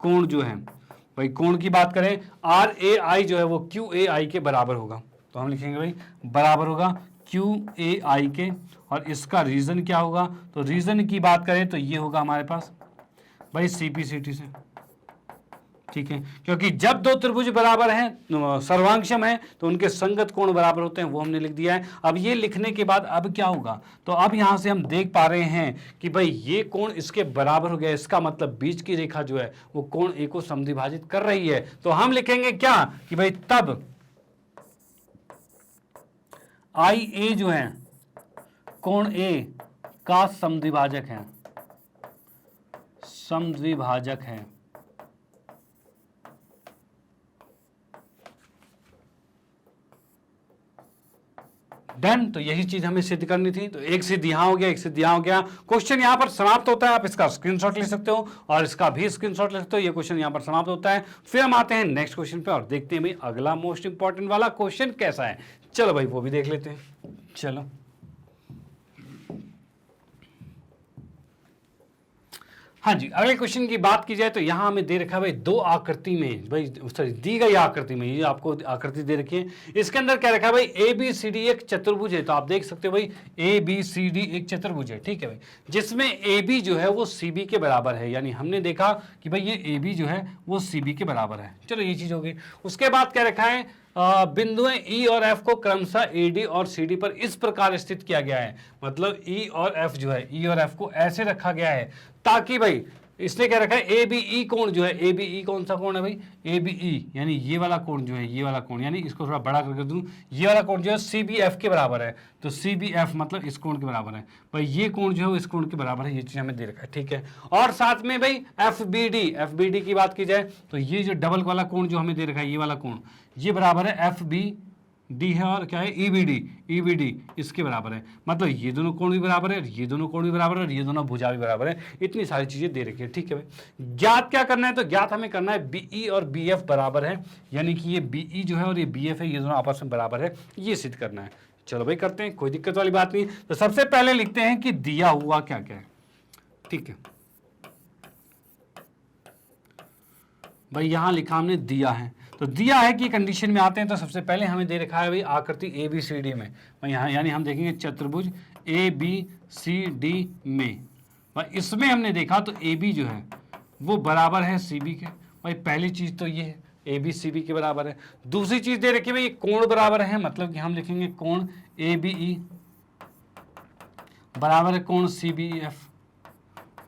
कोण जो है, भाई कोण की बात करें आर ए आई जो है वो क्यू ए आई के बराबर होगा, तो हम लिखेंगे भाई बराबर होगा क्यू ए आई के। और इसका रीजन क्या होगा? तो रीजन की बात करें तो ये होगा हमारे पास भाई सीपीसीटी से, ठीक है, क्योंकि जब दो त्रिभुज बराबर हैं, सर्वांगसम है, तो उनके संगत कोण बराबर होते हैं, वो हमने लिख दिया है। अब ये लिखने के बाद अब क्या होगा? तो अब यहां से हम देख पा रहे हैं कि भाई ये कोण इसके बराबर हो गया, इसका मतलब बीच की रेखा जो है वो कोण ए को समद्विभाजित कर रही है। तो हम लिखेंगे क्या कि भाई तब आई ए जो है कोण ए का समद्विभाजक है, समद्विभाजक है। डन। तो यही चीज हमें सिद्ध करनी थी। तो एक सिद्ध यहां हो गया, एक सिद्ध यहां हो गया। क्वेश्चन यहां पर समाप्त होता है, आप इसका स्क्रीनशॉट ले सकते हो और इसका भी स्क्रीनशॉट ले सकते हो। ये क्वेश्चन यहां पर समाप्त होता है। फिर हम आते हैं नेक्स्ट क्वेश्चन पे और देखते हैं भाई अगला मोस्ट इंपॉर्टेंट वाला क्वेश्चन कैसा है। चलो भाई वो भी देख लेते हैं। चलो हाँ जी, अगले क्वेश्चन की बात की जाए तो यहाँ हमें दे रखा है भाई दो आकृति में, भाई सॉरी दी गई आकृति में, ये आपको आकृति दे रखी है, इसके अंदर क्या रखा है भाई ए बी सी डी एक चतुर्भुज है। तो आप देख सकते हो भाई ए बी सी डी एक चतुर्भुज है, ठीक है भाई, जिसमें ए बी जो है वो सी बी के बराबर है, यानी हमने देखा कि भाई ये ए बी जो है वो सी बी के बराबर है। चलो ये चीज होगी। उसके बाद क्या रखा है, बिंदुएं ई और एफ को क्रमशः ए डी और सी डी पर इस प्रकार स्थित किया गया है, मतलब ई और एफ जो है, ई और एफ को ऐसे रखा गया है ताकि भाई इसने क्या रखा है ए बी ई कोण जो है, ए बी ई कौन सा कोण है भाई, ए बी ई यानी ये वाला कोण जो है, ये वाला कोण, यानी इसको थोड़ा बड़ा करके दूं, ये वाला कोण जो है सी बी एफ के बराबर है। तो सी बी एफ मतलब इस कोण के बराबर है भाई, ये कोण जो है इस कोण के बराबर है, ये चीज हमें दे रखा है, ठीक है। और साथ में भाई एफ बी डी की बात की जाए तो ये जो डबल वाला कोण जो हमें दे रखा है, ये वाला कोण, ये बराबर है एफ बी डी है, और क्या है ई बी डी इसके बराबर है, मतलब ये दोनों कोण भी बराबर है, ये दोनों कोण भी बराबर है, और ये दोनों भुजा भी बराबर है। इतनी सारी चीजें दे रखी है, ठीक है भाई। ज्ञात क्या करना है, तो ज्ञात हमें करना है बीई और बी एफ बराबर है, यानी कि ये बीई जो है और ये बी एफ है, ये दोनों आपस में बराबर है, ये सिद्ध करना है। चलो भाई करते हैं, कोई दिक्कत वाली बात नहीं। तो सबसे पहले लिखते हैं कि दिया हुआ क्या क्या है, ठीक है भाई, यहां लिखा हमने दिया है, तो दिया है कि कंडीशन में आते हैं। तो सबसे पहले हमें दे रखा है भाई आकृति ए बी सी डी में, यहाँ यानी हम देखेंगे चतुर्भुज ए बी सी डी में, भाई इसमें हमने देखा तो ए बी जो है वो बराबर है सी बी के, भाई पहली चीज तो ये है ए बी सी बी के बराबर है। दूसरी चीज दे रखी है भाई कोण बराबर है, मतलब कि हम लिखेंगे कोण ए बी ई बराबर है कोण सी बी एफ,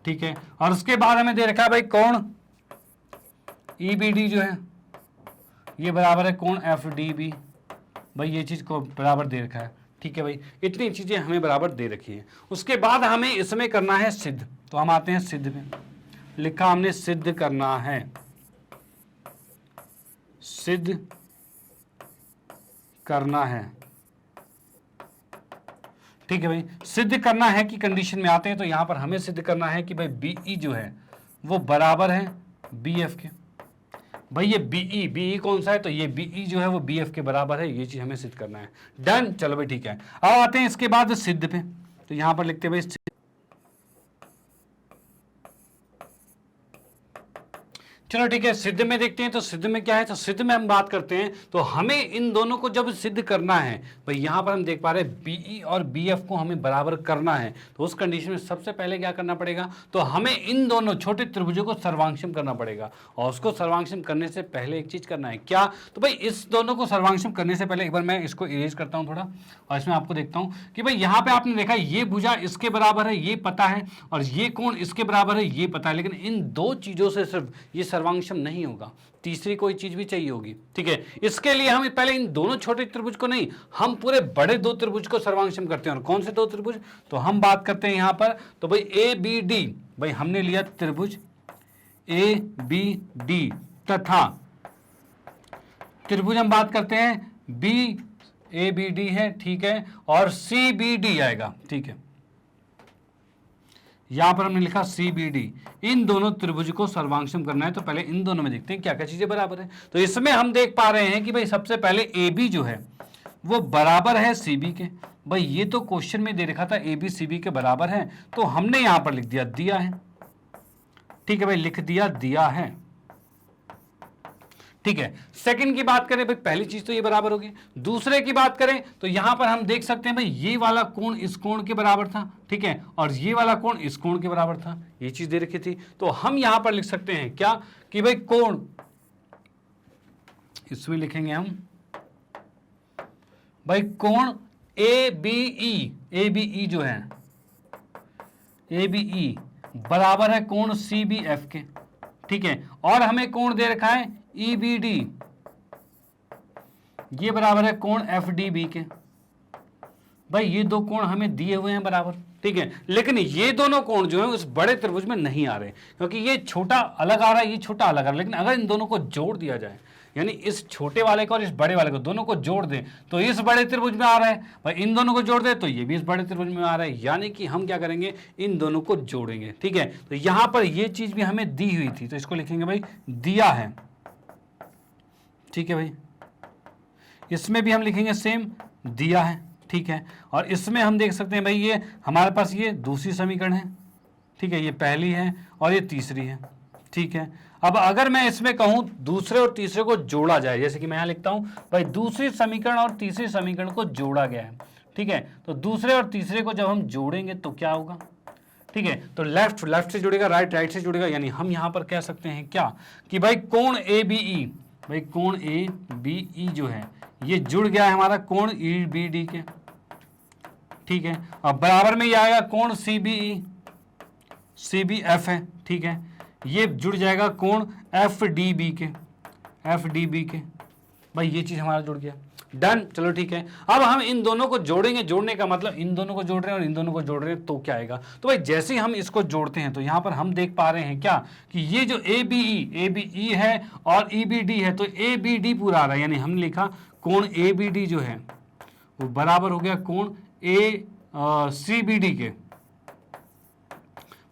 ठीक है। और उसके बाद हमें दे रखा है भाई कोण ई बी डी जो है ये बराबर है कोण एफ डी बी, भाई ये चीज को बराबर दे रखा है, ठीक है भाई। इतनी चीजें हमें बराबर दे रखी हैं। उसके बाद हमें इसमें करना है सिद्ध, तो हम आते हैं सिद्ध में, लिखा हमने सिद्ध करना है, सिद्ध करना है, ठीक है भाई। सिद्ध करना है कि कंडीशन में आते हैं, तो यहां पर हमें सिद्ध करना है कि भाई बीई जो है वो बराबर है बी एफ के, भाई ये बीई कौन सा है, तो ये बीई जो है वो बी एफ के बराबर है, ये चीज हमें सिद्ध करना है। डन, चलो भाई ठीक है। अब आते हैं इसके बाद सिद्ध पे, तो यहां पर लिखते हैं भाई चलो ठीक है, सिद्ध में देखते हैं। तो सिद्ध में क्या है, तो सिद्ध में हम बात करते हैं तो हमें इन दोनों को जब सिद्ध करना है, भाई यहां पर हम देख पा रहे हैं बीई और बीएफ को हमें बराबर करना है, तो उस कंडीशन में सबसे पहले क्या करना पड़ेगा, तो हमें इन दोनों छोटे त्रिभुजों को सर्वांक्षम करना पड़ेगा। और उसको सर्वांक्षम करने से पहले एक चीज करना है, क्या, तो भाई इस दोनों को सर्वांक्षम करने से पहले एक बार मैं इसको इरेज करता हूं थोड़ा, और इसमें आपको देखता हूं कि भाई यहां पे आपने देखा ये भुजा इसके बराबर है, ये पता है, और ये कोण इसके बराबर है, ये पता है, लेकिन इन दो चीजों से सिर्फ ये सर्वांक्षम नहीं होगा, तीसरी कोई चीज भी चाहिए होगी, ठीक है। इसके लिए हम पहले इन दोनों छोटे त्रिभुज को नहीं, हम पूरे बड़े दो त्रिभुज को सर्वांक्षम करते हैं। और कौन से दो त्रिभुज, तो हम बात करते हैं यहां पर, तो भाई ए बी डी, भाई हमने लिया त्रिभुज ए बी डी, तथा त्रिभुज हम बात करते हैं बी ए बी डी है, ठीक है, और सी बी डी आएगा, ठीक है। यहां पर हमने लिखा सी बी डी, इन दोनों त्रिभुज को सर्वांक्षम करना है, तो पहले इन दोनों में देखते हैं क्या क्या चीजें बराबर है। तो इसमें हम देख पा रहे हैं कि भाई सबसे पहले ए बी जो है वो बराबर है सी बी के, भाई ये तो क्वेश्चन में दे रखा था ए बी सी बी के बराबर है, तो हमने यहां पर लिख दिया दिया है, ठीक है भाई, लिख दिया दिया है, ठीक है। सेकंड की बात करें भाई, पहली चीज तो ये बराबर होगी। दूसरे की बात करें तो यहां पर हम देख सकते हैं भाई ये वाला कोण इस कोण के बराबर था, ठीक है, और ये वाला कोण इस कोण के बराबर था, ये चीज दे रखी थी। तो हम यहां पर लिख सकते हैं क्या, कि भाई कोण, इसमें लिखेंगे हम भाई कोण ए बी ई जो है, ए बी ई बराबर है कोण सी बी एफ के, ठीक है। और हमें कोण दे रखा है ई बी डी, ये बराबर है कोण एफ डी बी के, भाई ये दो कोण हमें दिए हुए हैं बराबर, ठीक है। लेकिन ये दोनों कोण जो है उस बड़े त्रिभुज में नहीं आ रहे, क्योंकि ये छोटा अलग आ रहा है, ये छोटा अलग आ रहा है। लेकिन अगर इन दोनों को जोड़ दिया जाए, यानी इस छोटे वाले को और इस बड़े वाले को दोनों को जोड़ दें, तो इस बड़े त्रिभुज में आ रहा है, भाई इन दोनों को जोड़ दें तो ये भी इस बड़े त्रिभुज में आ रहा है, यानी कि हम क्या करेंगे, इन दोनों को जोड़ेंगे, ठीक है। तो यहां पर ये चीज भी हमें दी हुई थी, तो इसको लिखेंगे भाई दिया है, ठीक है भाई। इसमें भी हम लिखेंगे सेम दिया है, ठीक है। और इसमें हम देख सकते हैं भाई ये हमारे पास ये दूसरी समीकरण है, ठीक है, ये पहली है और ये तीसरी है। ठीक है, अब अगर मैं इसमें कहूं दूसरे और तीसरे को जोड़ा जाए, जैसे कि मैं यहां लिखता हूं भाई दूसरी समीकरण और तीसरी समीकरण को जोड़ा गया है। ठीक है, तो दूसरे और तीसरे को जब हम जोड़ेंगे तो क्या होगा? ठीक है, तो लेफ्ट लेफ्ट से जुड़ेगा, राइट राइट से जुड़ेगा, यानी हम यहां पर कह सकते हैं क्या कि भाई कोण ए बी ई, भाई कोण ए बी ई जो है ये जुड़ गया है हमारा कोण ई बी डी के। ठीक है, अब बराबर में ये आएगा कोण C B E, C B F है। ठीक है, ये जुड़ जाएगा कोण एफ डी बी के, एफ डी बी के। भाई ये चीज हमारा जुड़ गया, डन। चलो ठीक है, अब हम इन दोनों को जोड़ेंगे, जोड़ने का मतलब इन दोनों को जोड़ रहे हैं और इन दोनों को जोड़ रहे हैं तो क्या आएगा? तो भाई जैसे ही हम इसको जोड़ते हैं तो यहां पर हम देख पा रहे हैं क्या कि ये जो ए बी ई है और ई बी डी है, तो ए बी डी पूरा आ रहा है, यानी हमने लिखा कोण ए बी डी जो है वो बराबर हो गया कोण ए सी बी डी के।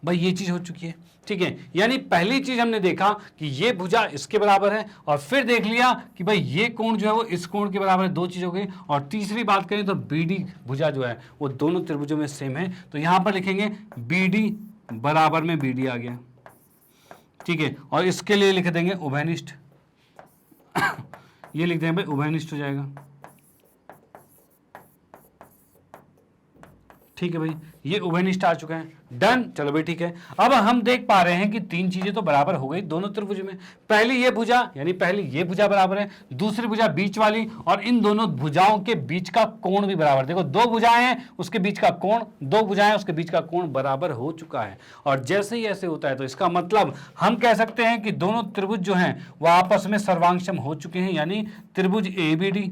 भाई ये चीज हो चुकी है। ठीक है, यानी पहली चीज हमने देखा कि ये भुजा इसके बराबर है, और फिर देख लिया कि भाई ये कोण जो है वो इस कोण के बराबर है, दो चीज हो गई। और तीसरी बात करें तो बीडी भुजा जो है वो दोनों त्रिभुजों में सेम है, तो यहां पर लिखेंगे बीडी बराबर में बीडी आ गया। ठीक है, और इसके लिए लिख देंगे उभयनिष्ठ ये लिख देंगे भाई उभयनिष्ठ हो जाएगा। ठीक है भाई, ये उभयनिष्ठ आ चुका है, डन। चलो भाई ठीक है, अब हम देख पा रहे हैं कि तीन चीजें तो बराबर हो गई दोनों त्रिभुज में। पहली ये भुजा, यानी पहली ये भुजा बराबर है, दूसरी भुजा बीच वाली, और इन दोनों भुजाओं के बीच का कोण भी बराबर। देखो दो भुजाएं हैं उसके बीच का कोण, दो भुजाएं उसके बीच का कोण बराबर हो चुका है। और जैसे ही ऐसे होता है तो इसका मतलब हम कह सकते हैं कि दोनों त्रिभुज जो हैं वह आपस में सर्वांगसम हो चुके हैं, यानी त्रिभुज ए बी डी,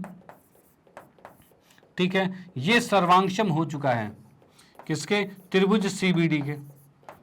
ठीक है, ये सर्वांगसम हो चुका है किसके? त्रिभुज सीबीडी के।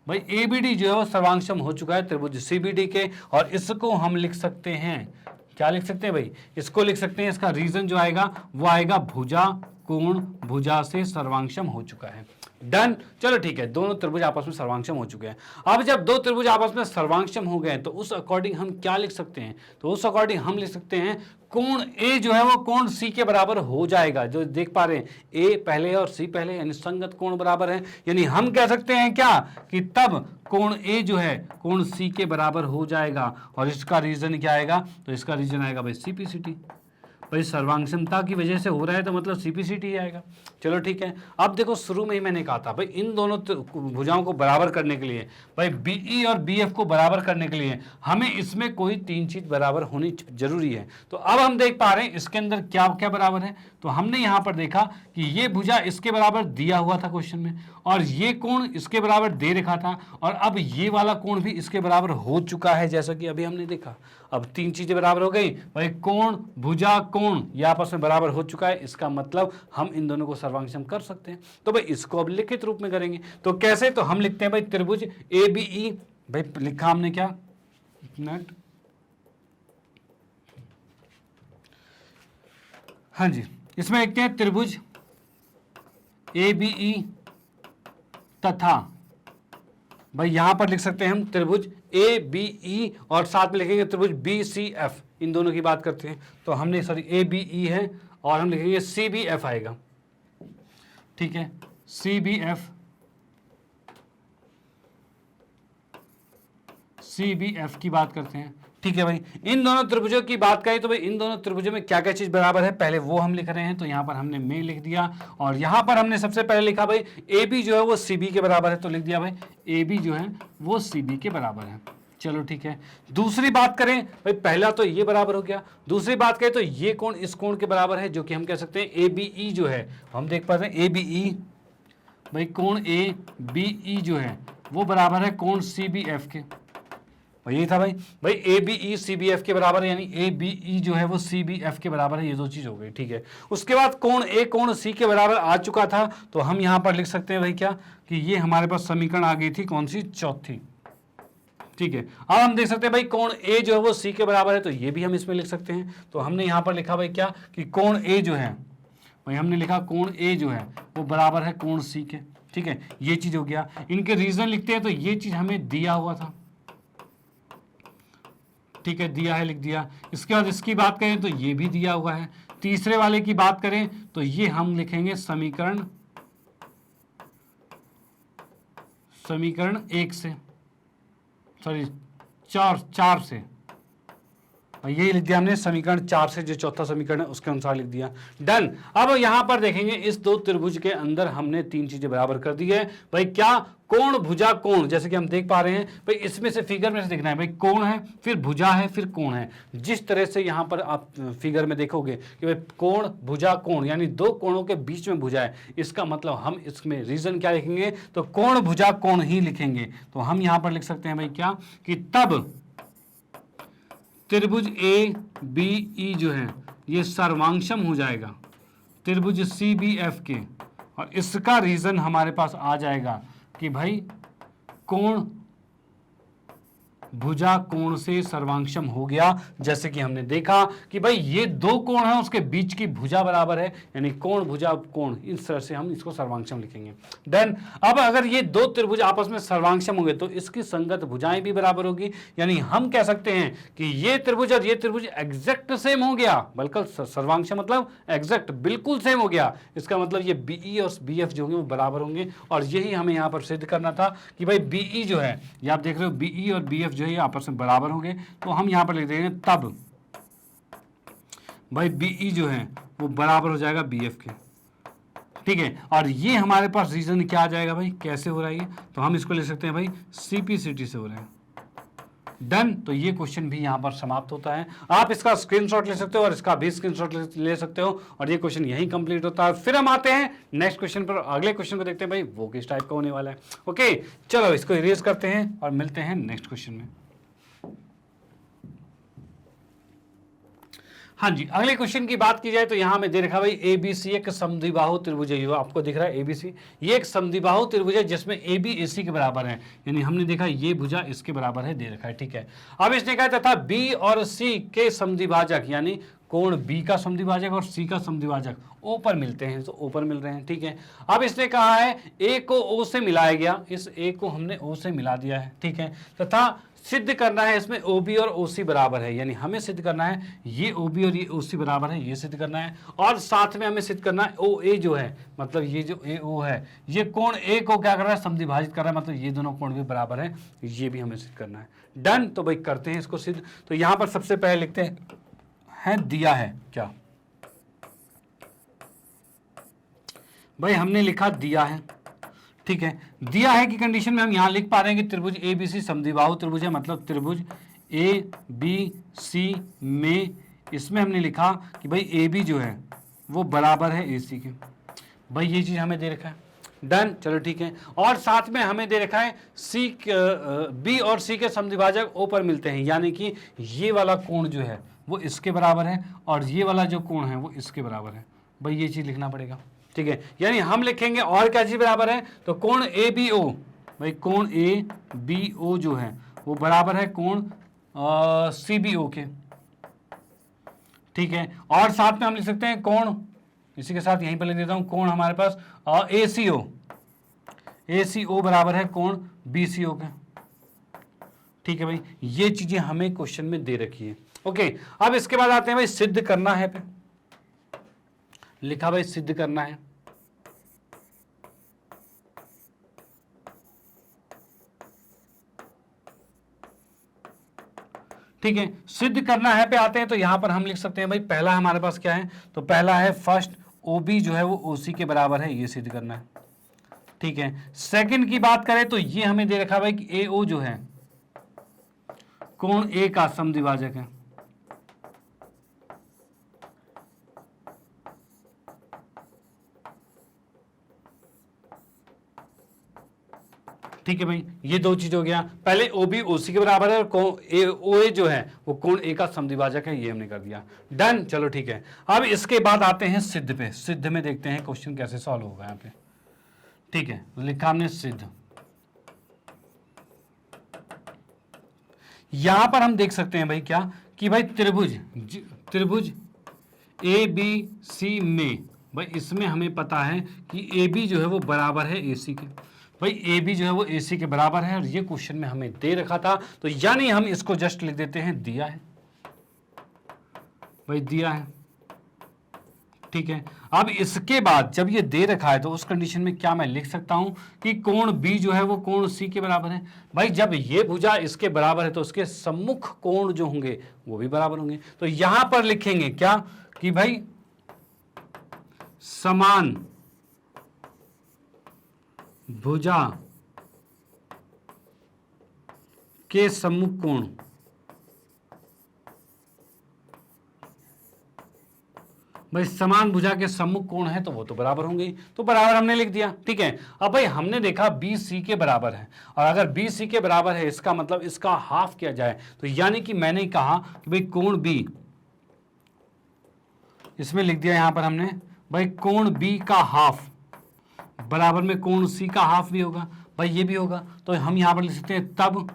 भाई एबीडी जो है वो सर्वांगसम हो चुका है त्रिभुज सीबीडी के, और इसको हम लिख सकते हैं, क्या लिख सकते हैं भाई? इसको लिख सकते हैं, इसका रीजन जो आएगा वो आएगा भुजा कोण भुजा से सर्वांगसम हो चुका है, डन। चलो ठीक है, दोनों त्रिभुज आपस में सर्वांगसम हो चुके हैं। अब जब दो त्रिभुज आपस में सर्वांगसम हो गए तो उस अकॉर्डिंग हम क्या लिख सकते हैं? तो उस अकॉर्डिंग हम लिख सकते हैं कोण ए जो है वो कोण सी के बराबर हो जाएगा। जो देख पा रहे हैं ए पहले और सी पहले, यानी संगत कोण बराबर है, यानी हम कह सकते हैं क्या कि तब कोण ए जो है कोण सी के बराबर हो जाएगा। और इसका रीजन क्या आएगा? तो इसका रीजन आएगा भाई सीपीसीटी। भाई सर्वांगसमता की वजह से हो रहा है तो मतलब सीपीसीटी आएगा। चलो ठीक है, अब देखो शुरू में ही मैंने कहा था भाई इन दोनों भुजाओं को बराबर करने के लिए, भाई बीई और बीएफ को बराबर करने के लिए हमें इसमें कोई तीन चीज बराबर होनी जरूरी है। तो अब हम देख पा रहे हैं इसके अंदर क्या क्या बराबर है। तो हमने यहां पर देखा कि ये भुजा इसके बराबर दिया हुआ था क्वेश्चन में, और ये कोण इसके बराबर दे रखा था, और अब ये वाला कोण भी इसके बराबर हो चुका है, जैसा कि अभी हमने देखा। अब तीन चीजें बराबर हो गई भाई, कोण भुजा कोण ये आपस में बराबर हो चुका है, इसका मतलब हम इन दोनों को सर्वांगसम कर सकते हैं। तो भाई इसको अब लिखित रूप में करेंगे, तो कैसे? तो हम लिखते हैं भाई त्रिभुज ए बी ई, भाई लिखा हमने क्या, नेट, हाँ जी, इसमें लिखते हैं त्रिभुज ए बी ई तथा, भाई यहां पर लिख सकते हैं हम त्रिभुज ए बी ई, और साथ में लिखेंगे त्रिभुज बी सी एफ, इन दोनों की बात करते हैं। तो हमने सॉरी ए बी ई है और हम लिखेंगे सी बी एफ आएगा, ठीक है, C B F, C B F की बात करते हैं। ठीक है भाई, इन दोनों त्रिभुजों की बात करें तो भाई इन दोनों त्रिभुजों में क्या क्या चीज बराबर है पहले वो हम लिख रहे हैं। तो यहां पर हमने में लिख दिया, और यहां पर हमने सबसे पहले लिखा भाई ए बी जो है वो सी बी के बराबर है, तो लिख दिया भाई ए बी जो है वो सी बी के बराबर है। चलो ठीक है, दूसरी बात करें भाई, पहला तो ये बराबर हो गया, दूसरी बात करें तो ये कोण इस कोण के बराबर है, जो कि हम कह सकते हैं ए बी ई जो है, हम देख पाते हैं ए बी ई, भाई कोण ए बी ई जो है वो बराबर है कोण सी बी एफ के। यही था भाई, भाई A B E C B F के बराबर है, यानी ए बी ई जो है वो सी बी एफ के बराबर है, ये दो चीज हो गई। ठीक है, उसके बाद कोण ए कोण सी के बराबर आ चुका था, तो हम यहां पर लिख सकते हैं भाई क्या कि ये हमारे पास समीकरण आ गई थी कौन सी, चौथी। ठीक है, अब हम देख सकते हैं भाई कोण ए जो है वो सी के बराबर है, तो ये भी हम इसमें लिख सकते हैं। तो हमने यहां पर लिखा भाई क्या कि कोण ए जो है, भाई हमने लिखा कोण ए जो है वो बराबर है कोण सी के। ठीक है, ये चीज हो गया। इनके रीजन लिखते हैं, तो ये चीज हमें दिया हुआ था, ठीक है, दिया है, लिख दिया। इसके बाद इसकी बात करें तो ये भी दिया हुआ है। तीसरे वाले की बात करें तो ये हम लिखेंगे समीकरण समीकरण 1 से, सॉरी 4 से, और यही लिख दिया हमने समीकरण 4 से, जो चौथा समीकरण है उसके अनुसार लिख दिया। डन। अब यहां पर देखेंगे इस दो त्रिभुज के अंदर हमने तीन चीजें बराबर कर दी है भाई। क्या? कोण, भुजा, कोण। जैसे कि हम देख पा रहे हैं भाई, इसमें से फिगर में से देखना है भाई, कोण है, फिर भुजा है, फिर कोण है। जिस तरह से यहां पर आप फिगर में देखोगे कि भाई कोण, भुजा, कोण, यानी दो कोणों के बीच में भुजा है, इसका मतलब हम इसमें रीजन क्या लिखेंगे? तो कोण, भुजा, कोण ही लिखेंगे। तो हम यहां पर लिख सकते हैं भाई क्या, कि तब त्रिभुज ए बी ई जो है ये सर्वांशम हो जाएगा त्रिभुज सी बी एफ के, और इसका रीजन हमारे पास आ जाएगा कि भाई कोण भुजा कोण से सर्वांशम हो गया। जैसे कि हमने देखा कि भाई ये दो कोण हैं, उसके बीच की भुजा बराबर है, यानी कोण, भुजा, कोण, इस तरह से हम इसको सर्वांशम लिखेंगे। देन अब अगर ये दो त्रिभुज आपस में सर्वांशम होंगे तो इसकी संगत भुजाएं भी बराबर होगी, यानी हम कह सकते हैं कि ये त्रिभुज और ये त्रिभुज एग्जैक्ट सेम हो गया। बल्कि सर्वांशम मतलब एग्जैक्ट, बिल्कुल सेम हो गया। इसका मतलब ये बीई और बीएफ जो होंगे वो बराबर होंगे, और यही हमें यहाँ पर सिद्ध करना था कि भाई बीई जो है, ये आप देख रहे हो बीई और बीएफ जो है आपस में बराबर होंगे। तो हम यहां पर लिख देंगे तब भाई बीई जो है वो बराबर हो जाएगा बीएफ के। ठीक है, और ये हमारे पास रीजन क्या आ जाएगा भाई, कैसे हो रहा है ये? तो हम इसको ले सकते हैं भाई सीपीसीटी से हो रहा है। डन। तो ये क्वेश्चन भी यहां पर समाप्त होता है। आप इसका स्क्रीनशॉट ले सकते हो और इसका भी स्क्रीनशॉट ले सकते हो, और ये क्वेश्चन यहीं कंप्लीट होता है। फिर हम आते हैं नेक्स्ट क्वेश्चन पर। अगले क्वेश्चन को देखते हैं भाई वो किस टाइप का होने वाला है। ओके, चलो इसको इरेज करते हैं और मिलते हैं नेक्स्ट क्वेश्चन में। हाँ जी, अगले क्वेश्चन की बात की जाए तो यहां में दे रखा भाई एबीसी एक समद्विबाहु त्रिभुज है। आपको दिख रहा है एबीसी, ये एक समद्विबाहु त्रिभुज है जिसमें एबी एसी के बराबर है, यानी हमने देखा ये भुजा इसके बराबर है, दे रखा है। ठीक है, अब इसने कहा तथा बी और सी के समद्विभाजक, यानी कोण बी का समद्विभाजक और सी का समद्विभाजक ओ पर मिलते हैं, तो ओ पर मिल रहे हैं। ठीक है, अब इसने कहा है ए को ओ से मिलाया गया, इस ए को हमने ओ से मिला दिया है। ठीक है, तथा सिद्ध करना है इसमें OB और OC बराबर है, यानी हमें सिद्ध करना है ये OB और ये OC बराबर है, ये सिद्ध करना है। और साथ में हमें सिद्ध करना है OA जो है, मतलब ये जो AO है, ये कोण A को क्या कर रहा है, समद्विभाजित कर रहा है, मतलब ये दोनों कोण भी बराबर है, ये भी हमें सिद्ध करना है। डन। तो भाई करते हैं इसको सिद्ध। तो यहां पर सबसे पहले लिखते हैं दिया है क्या भाई, हमने लिखा दिया है। ठीक है, दिया है की कंडीशन में हम यहां लिख पा रहे हैं कि त्रिभुज एबीसी समद्विबाहु त्रिभुज है, मतलब त्रिभुज ए बी सी में इसमें हमने लिखा कि भाई ए बी जो है वो बराबर है ए सी के। भाई ये चीज हमें दे रखा है। डन। चलो ठीक है, और साथ में हमें दे रखा है सी बी और सी के समद्विभाजक ओ पर मिलते हैं, यानी कि ये वाला कोण जो है वो इसके बराबर है और ये वाला जो कोण है वो इसके बराबर है। भाई ये चीज लिखना पड़ेगा। ठीक है, यानी हम लिखेंगे और क्या चीज बराबर है, तो कोण ए बी ओ, भाई कोण ए बी ओ जो है वो बराबर है कोण सी बी ओ के। ठीक है, और साथ में हम लिख सकते हैं कोण, इसी के साथ यहीं पर लिख देता हूं, कोण हमारे पास ए सी ओ बराबर है कोण बी सी ओ के। ठीक है भाई, ये चीजें हमें क्वेश्चन में दे रखी है। ओके, अब इसके बाद आते हैं भाई सिद्ध करना है पे, लिखा भाई सिद्ध करना है। ठीक है, सिद्ध करना है पे आते हैं, तो यहां पर हम लिख सकते हैं भाई पहला हमारे पास क्या है, तो पहला है फर्स्ट OB जो है वो OC के बराबर है, ये सिद्ध करना है। ठीक है, सेकंड की बात करें तो ये हमें दे रखा भाई कि AO जो है कोण A का समद्विभाजक है। ठीक है भाई, ये दो चीज हो गया, पहले OB OC के बराबर है और OA जो है वो कोण A का समद्विभाजक है, ये हमने कर दिया। डन। चलो ठीक है, अब इसके बाद आते हैं सिद्ध पे। सिद्ध में देखते हैं क्वेश्चन कैसे सॉल्व होगा यहाँ पे। ठीक है, लिखा हमने सिद्ध। यहां पर हम देख सकते हैं भाई क्या, कि भाई त्रिभुज ABC में, भाई इसमें हमें पता है कि AB जो है वो बराबर है AC के। भाई AB जो है वो AC के बराबर है और ये क्वेश्चन में हमें दे रखा था, तो यानी हम इसको जस्ट लिख देते हैं दिया है। भाई दिया है, ठीक है। अब इसके बाद जब ये दे रखा है तो उस कंडीशन में क्या मैं लिख सकता हूं कि कोण बी जो है वो कोण सी के बराबर है। भाई जब ये भुजा इसके बराबर है तो उसके सम्मुख कोण जो होंगे वो भी बराबर होंगे। तो यहां पर लिखेंगे क्या कि भाई समान भुजा के सम्मुख कोण भाई समान भुजा के सम्मुख कोण है तो वो तो बराबर होंगे, तो बराबर हमने लिख दिया। ठीक है। अब भाई हमने देखा बी सी के बराबर है, और अगर बी सी के बराबर है इसका मतलब इसका हाफ किया जाए, तो यानी कि मैंने कहा कि भाई कोण बी, इसमें लिख दिया यहां पर हमने भाई कोण बी का हाफ बराबर में कोण सी का हाफ भी होगा, भाई ये भी होगा। तो हम यहां पर लिख सकते हैं तब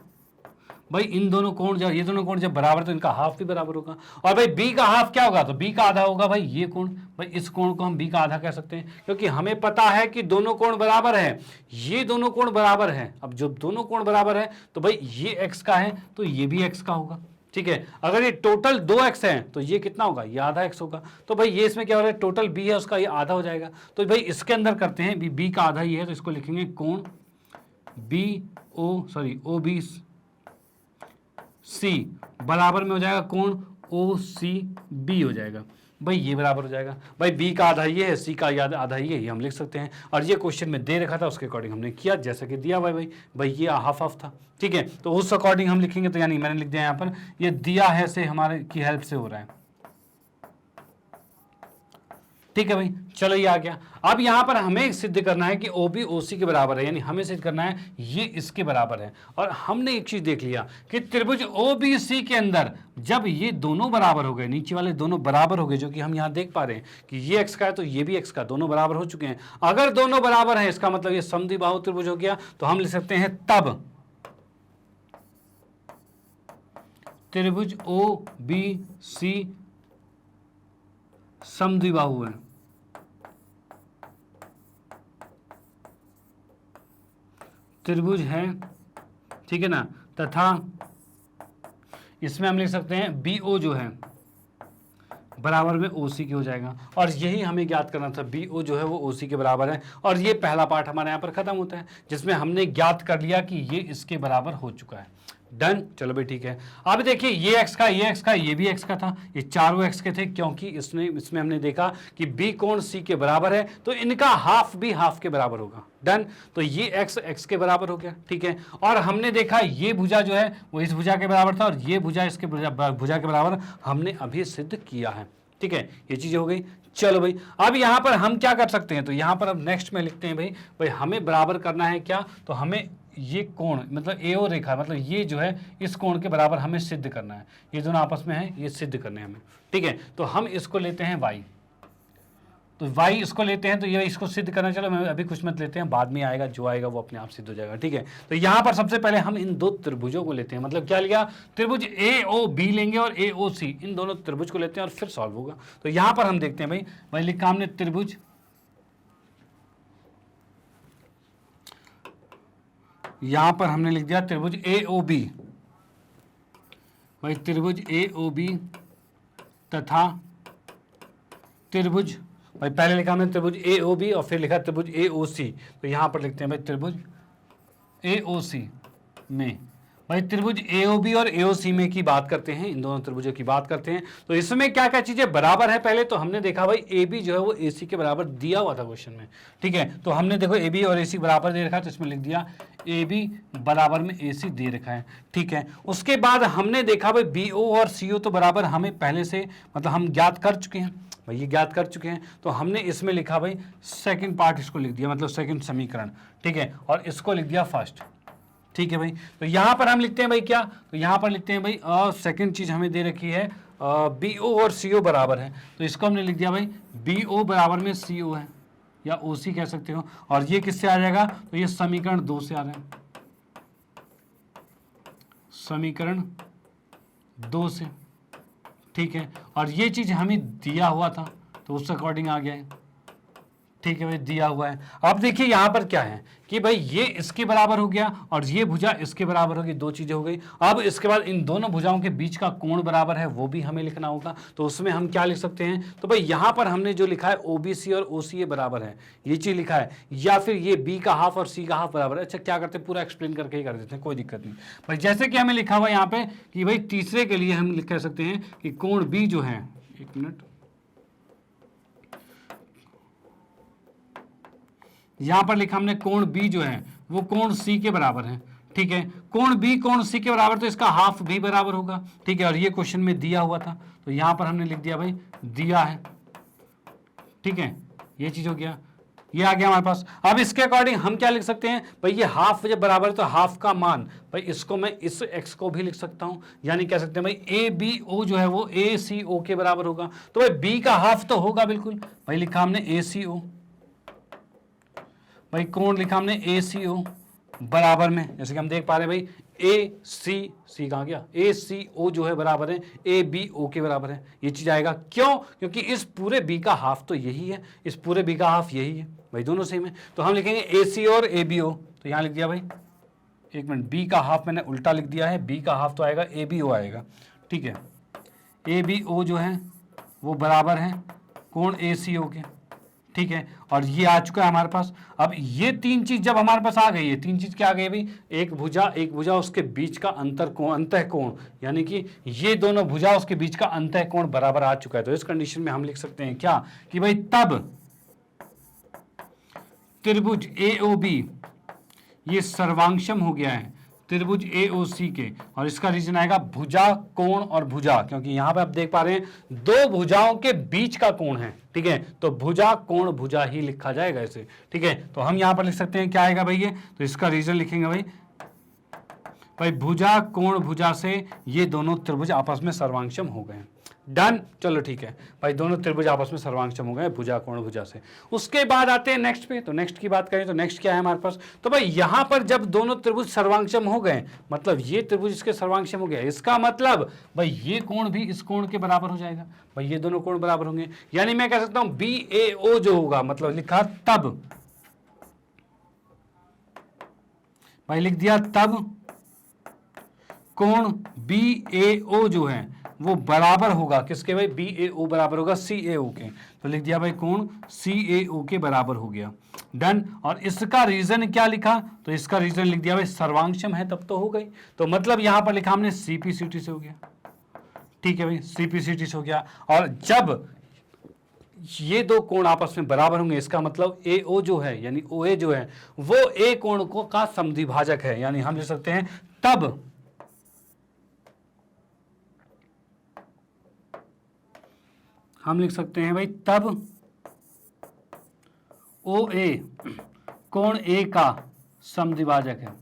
भाई इन दोनों कोण जब ये दोनों कोण जब बराबर तो इनका हाफ भी बराबर होगा। और भाई बी का हाफ क्या होगा, तो बी का आधा होगा भाई ये कोण। भाई इस कोण को हम बी का आधा कह सकते हैं, क्योंकि हमें पता है कि दोनों कोण बराबर है, ये दोनों कोण बराबर है। अब जब दोनों कोण बराबर है तो भाई ये एक्स का है तो ये भी एक्स का होगा। ठीक है। अगर ये टोटल 2x है तो ये कितना होगा, ये आधा x होगा। तो भाई ये इसमें क्या हो रहा है, टोटल b है उसका ये आधा हो जाएगा। तो भाई इसके अंदर करते हैं b का आधा ये है, तो इसको लिखेंगे कोण ओ बी सी बराबर में हो जाएगा कोण ओ सी बी हो जाएगा। भाई ये बराबर हो जाएगा। भाई बी का आधा ये है, सी का आधा ये हम लिख सकते हैं। और ये क्वेश्चन में दे रखा था उसके अकॉर्डिंग हमने किया जैसा कि दिया हुआ है। भाई ये हाफ हाफ था। ठीक है। तो उस अकॉर्डिंग हम लिखेंगे, तो यानी मैंने लिख दिया यहाँ पर ये दिया है से हमारे की हेल्प से हो रहा है। ठीक है भाई, चलो ये आ गया। अब यहां पर हमें सिद्ध करना है कि OB OC के बराबर है, यानी हमें सिद्ध करना है ये इसके बराबर है। और हमने एक चीज देख लिया कि त्रिभुज OBC के अंदर जब ये दोनों बराबर हो गए, नीचे वाले दोनों बराबर हो गए, जो कि हम यहां देख पा रहे हैं कि ये x का है तो ये भी x का, दोनों बराबर हो चुके हैं। अगर दोनों बराबर है इसका मतलब ये समद्विबाहु त्रिभुज हो गया। तो हम लिख सकते हैं तब त्रिभुज OBC समद्विबाहु है। त्रिभुज है, ठीक है ना, तथा इसमें हम लिख सकते हैं BO जो है बराबर में OC के हो जाएगा। और यही हमें ज्ञात करना था, BO जो है वो OC के बराबर है। और ये पहला पार्ट हमारे यहाँ पर खत्म होता है, जिसमें हमने ज्ञात कर लिया कि ये इसके बराबर हो चुका है। डन। चलो भाई ठीक है। अब देखिए ये x का, ये x का, ये भी x का था, ये चारों x के थे, क्योंकि इसमें हमने देखा कि b कोण c के बराबर है तो इनका हाफ भी हाफ के बराबर होगा। डन। तो ये x के बराबर हो गया। ठीक है। और हमने देखा ये भुजा जो है वो इस भुजा के बराबर था, और ये भुजा इसके भुजा के बराबर हमने अभी सिद्ध किया है। ठीक है, ये चीजें हो गई। चलो भाई, अब यहां पर हम क्या कर सकते हैं, तो यहां पर अब नेक्स्ट में लिखते हैं भाई हमें बराबर करना है क्या, तो हमें ये कोण मतलब AO रेखा, मतलब ये जो है इस कोण के बराबर हमें सिद्ध करना है। ये दोनों आपस में है, ये सिद्ध करने हैं हमें। ठीक है। तो हम इसको लेते हैं y, तो y इसको लेते हैं, तो ये इसको सिद्ध करना। चलो मैं अभी कुछ मत लेते हैं, बाद में आएगा, जो आएगा वो अपने आप सिद्ध हो जाएगा। ठीक है। तो यहाँ पर सबसे पहले हम इन दो त्रिभुजों को लेते हैं, मतलब क्या लिया, त्रिभुज AOB लेंगे और AOC, इन दोनों त्रिभुज को लेते हैं और फिर सॉल्व होगा। तो यहाँ पर हम देखते हैं भाई लिखा हमने त्रिभुज, यहां पर हमने लिख दिया त्रिभुज AOB, भाई त्रिभुज AOB तथा त्रिभुज, भाई पहले लिखा हमने त्रिभुज AOB और फिर लिखा त्रिभुज AOC। तो यहां पर लिखते हैं भाई त्रिभुज AOC में, भाई त्रिभुज AOB और AOC में की बात करते हैं, इन दोनों त्रिभुजों की बात करते हैं। तो इसमें क्या क्या चीजें बराबर है, पहले तो हमने देखा भाई AB जो है वो AC के बराबर दिया हुआ था क्वेश्चन में। ठीक है। तो हमने देखो AB और AC बराबर दे रखा है, तो इसमें लिख दिया AB बराबर में AC दे रखा है। ठीक है। उसके बाद हमने देखा भाई BO और CO तो बराबर हमें पहले से मतलब हम ज्ञात कर चुके हैं, भाई ये ज्ञात कर चुके हैं। तो हमने इसमें लिखा भाई सेकंड पार्ट, इसको लिख दिया मतलब सेकंड समीकरण। ठीक है। और इसको लिख दिया फर्स्ट। ठीक है भाई। तो यहां पर हम लिखते हैं भाई क्या, तो यहां पर लिखते हैं भाई सेकंड चीज हमें दे रखी है BO और CO बराबर है, तो इसको हमने लिख दिया भाई BO बराबर में CO है, या OC कह सकते हो। और ये किससे आ जाएगा, तो ये समीकरण 2 से आ रहा है, समीकरण 2 से। ठीक है। और ये चीज हमें दिया हुआ था तो उस अकॉर्डिंग आ गया है। ठीक है भाई, दिया हुआ है। अब देखिए यहाँ पर क्या है कि भाई ये इसके बराबर हो गया और ये भुजा इसके बराबर होगी, दो चीजें हो गई। अब इसके बाद इन दोनों भुजाओं के बीच का कोण बराबर है, वो भी हमें लिखना होगा। तो उसमें हम क्या लिख सकते हैं, तो भाई यहाँ पर हमने जो लिखा है OBC और OCA बराबर है, ये चीज लिखा है, या फिर ये B का हाफ और C का हाफ बराबर है। अच्छा क्या करते हैं, पूरा एक्सप्लेन करके ही कर देते हैं, कोई दिक्कत नहीं भाई। जैसे कि हमें लिखा हुआ यहाँ पे कि भाई तीसरे के लिए हम कह सकते हैं कि कोण B जो है, एक मिनट, यहां पर लिखा हमने कोण B जो है वो कोण C के बराबर है। ठीक है, कोण B कोण C के बराबर, तो इसका हाफ भी बराबर होगा। ठीक है, और ये क्वेश्चन में दिया हुआ था, तो यहां पर हमने लिख दिया भाई दिया है। ठीक है, ये चीज हो गया, ये आ गया हमारे पास। अब इसके अकॉर्डिंग हम क्या लिख सकते हैं भाई, ये हाफ जब बराबर है तो हाफ का मान भाई इसको मैं इस x को भी लिख सकता हूं, यानी कह सकते हैं भाई ABO जो है वो ACO के बराबर होगा। तो भाई B का हाफ तो होगा बिल्कुल, भाई लिखा हमने ACO, भाई कोण लिखा हमने ACO बराबर में, जैसे कि हम देख पा रहे हैं भाई AC कहाँ गया, ACO जो है बराबर है ABO के बराबर है। ये चीज आएगा, क्यों, क्योंकि इस पूरे B का हाफ तो यही है, इस पूरे B का हाफ यही है भाई, दोनों सेम है। तो हम लिखेंगे AC और ABO, तो यहाँ लिख दिया भाई, एक मिनट, B का हाफ मैंने उल्टा लिख दिया है, B का हाफ तो आएगा ABO आएगा। ठीक है, ABO जो है वो बराबर है कोण ACO के। ठीक है, और ये आ चुका है हमारे पास। अब ये तीन चीज जब हमारे पास आ गई है, तीन चीज क्या आ गई भाई, एक भुजा उसके बीच का अंतर कोण, अंतः कोण, यानी कि ये दोनों भुजा उसके बीच का अंतः कोण बराबर आ चुका है। तो इस कंडीशन में हम लिख सकते हैं क्या कि भाई तब त्रिभुज AOB ये सर्वांगसम हो गया है त्रिभुज AOC के, और इसका रीजन आएगा भुजा कोण और भुजा, क्योंकि यहां पे आप देख पा रहे हैं दो भुजाओं के बीच का कोण है। ठीक है, तो भुजा कोण भुजा ही लिखा जाएगा इसे। ठीक है, तो हम यहां पर लिख सकते हैं क्या आएगा भाई, ये तो इसका रीजन लिखेंगे भाई भुजा कोण भुजा से ये दोनों त्रिभुज आपस में सर्वांगसम हो गए। डन, चलो ठीक है भाई, दोनों त्रिभुज आपस में सर्वांगसम हो गए भुजा कोण भुजा से। उसके बाद आते हैं नेक्स्ट पे, तो नेक्स्ट की बात करें तो नेक्स्ट क्या है हमारे पास, तो भाई यहां पर जब दोनों त्रिभुज सर्वांगसम हो गए, मतलब ये त्रिभुज इसके सर्वांगसम हो गया, इसका मतलब भाई ये कोण भी इस कोण के बराबर हो जाएगा, भाई ये दोनों कोण बराबर होंगे। यानी मैं कह सकता हूं BAO जो होगा, मतलब लिखा तब, भाई लिख दिया तब कोण BAO जो है वो बराबर होगा किसके भाई, BAO बराबर होगा CAO के। तो लिख दिया भाई कोण CAO के बराबर हो गया। डन, और इसका रीजन क्या लिखा, तो इसका रीजन लिख दिया भाई सर्वांगसम है, तब तो हो गई। तो मतलब यहां पर लिखा हमने CPCT से हो गया। ठीक है भाई, CPCT से हो गया। और जब ये दो कोण आपस में बराबर होंगे, इसका मतलब AO जो है यानी OA जो है वो A कोण को का समद्विभाजक है, यानी हम लिख सकते हैं तब हम लिख सकते हैं भाई तब OA कोण A का समद्विभाजक है।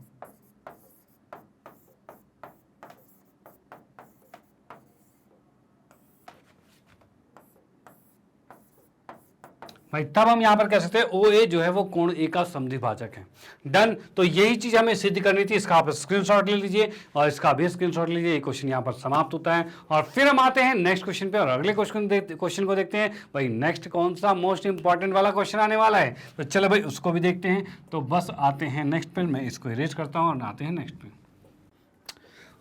भाई तब हम यहां पर कह सकते हैं OA जो है वो कोण A का समद्विभाजक है। डन, तो यही चीज हमें सिद्ध करनी थी। इसका आप स्क्रीनशॉट ले लीजिए और इसका भी स्क्रीनशॉट लीजिए। ये क्वेश्चन यहां पर समाप्त होता है और फिर हम आते हैं नेक्स्ट क्वेश्चन पे और अगले क्वेश्चन को देखते हैं। भाई नेक्स्ट कौन सा मोस्ट इंपॉर्टेंट वाला क्वेश्चन आने वाला है, तो चलो भाई उसको भी देखते हैं। तो बस आते हैं नेक्स्ट पे, मैं इसको इरेज करता हूँ और आते हैं नेक्स्ट पे।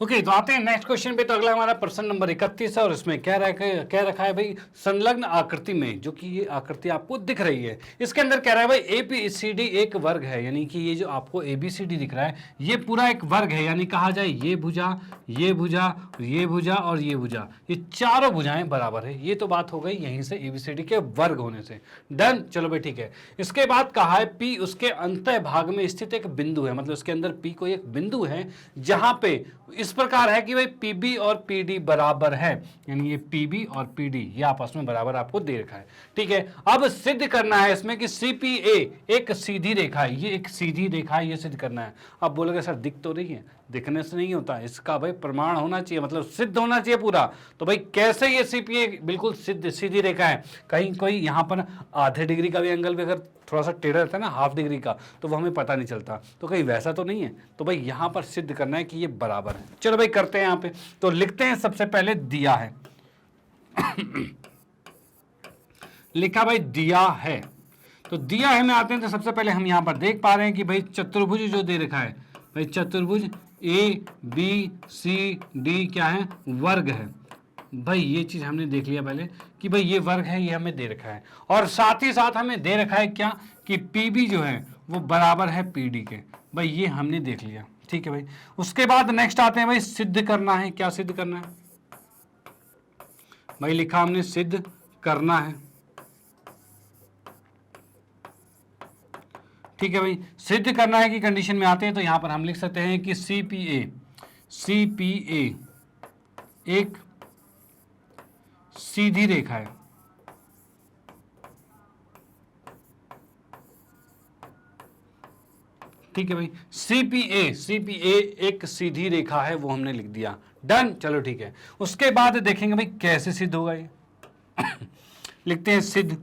ओके, तो आते हैं नेक्स्ट क्वेश्चन पे। तो अगला हमारा प्रश्न नंबर 31 है और इसमें क्या रखा है भाई, संलग्न आकृति में, जो कि ये आकृति आपको दिख रही है, इसके अंदर कह रहा है भाई ABCD एक वर्ग है, यानी कि ये जो आपको ABCD दिख रहा है ये पूरा एक वर्ग है, यानी कहा जाए ये भुजा ये भुजा ये भुजा और ये भुजा, ये चारों भुजाएं बराबर है। ये तो बात हो गई यहीं से ABCD के वर्ग होने से। डन, चलो भाई ठीक है। इसके बाद कहा है P उसके अंतः भाग में स्थित एक बिंदु है, मतलब इसके अंदर P कोई एक बिंदु है जहां पे इस प्रकार है कि भाई PB और PD बराबर है, यानी ये PB और PD ये आपस में बराबर आपको दे रखा है। ठीक है, अब सिद्ध करना है इसमें कि CPA एक सीधी रेखा है, ये एक सीधी रेखा है, ये सिद्ध करना है। अब बोलोगे सर दिख तो रही है, दिखने से नहीं होता, इसका भाई प्रमाण होना चाहिए, मतलब सिद्ध होना चाहिए पूरा। तो भाई कैसे ये CPA बिल्कुल सीधी रेखा है, कहीं कोई यहाँ पर आधे डिग्री का भी एंगल भी अगर थोड़ा सा टेढ़ा रहता है ना, हाफ डिग्री का, तो वो हमें पता नहीं चलता, तो कहीं वैसा तो नहीं है। तो भाई यहाँ पर सिद्ध करना है कि ये बराबर है। चलो भाई करते हैं यहाँ पे, तो लिखते हैं सबसे पहले दिया है लिखा भाई दिया है, तो दिया है में आते हैं तो सबसे पहले हम यहाँ पर देख पा रहे हैं कि भाई चतुर्भुज जो दे रखा है, भाई चतुर्भुज ABCD क्या है, वर्ग है। भाई ये चीज हमने देख लिया पहले कि भाई ये वर्ग है, ये हमें दे रखा है, और साथ ही साथ हमें दे रखा है क्या कि PB जो है वो बराबर है PD के। भाई ये हमने देख लिया, ठीक है भाई। उसके बाद नेक्स्ट आते हैं भाई सिद्ध करना है। क्या सिद्ध करना है भाई, लिखा हमने सिद्ध करना है, ठीक है भाई। सिद्ध करना है की कंडीशन में आते हैं तो यहां पर हम लिख सकते हैं कि CPA एक सीधी रेखा है, ठीक है भाई। CPA एक सीधी रेखा है, वो हमने लिख दिया, डन, चलो ठीक है। उसके बाद देखेंगे भाई कैसे सिद्ध होगा ये लिखते हैं सिद्ध।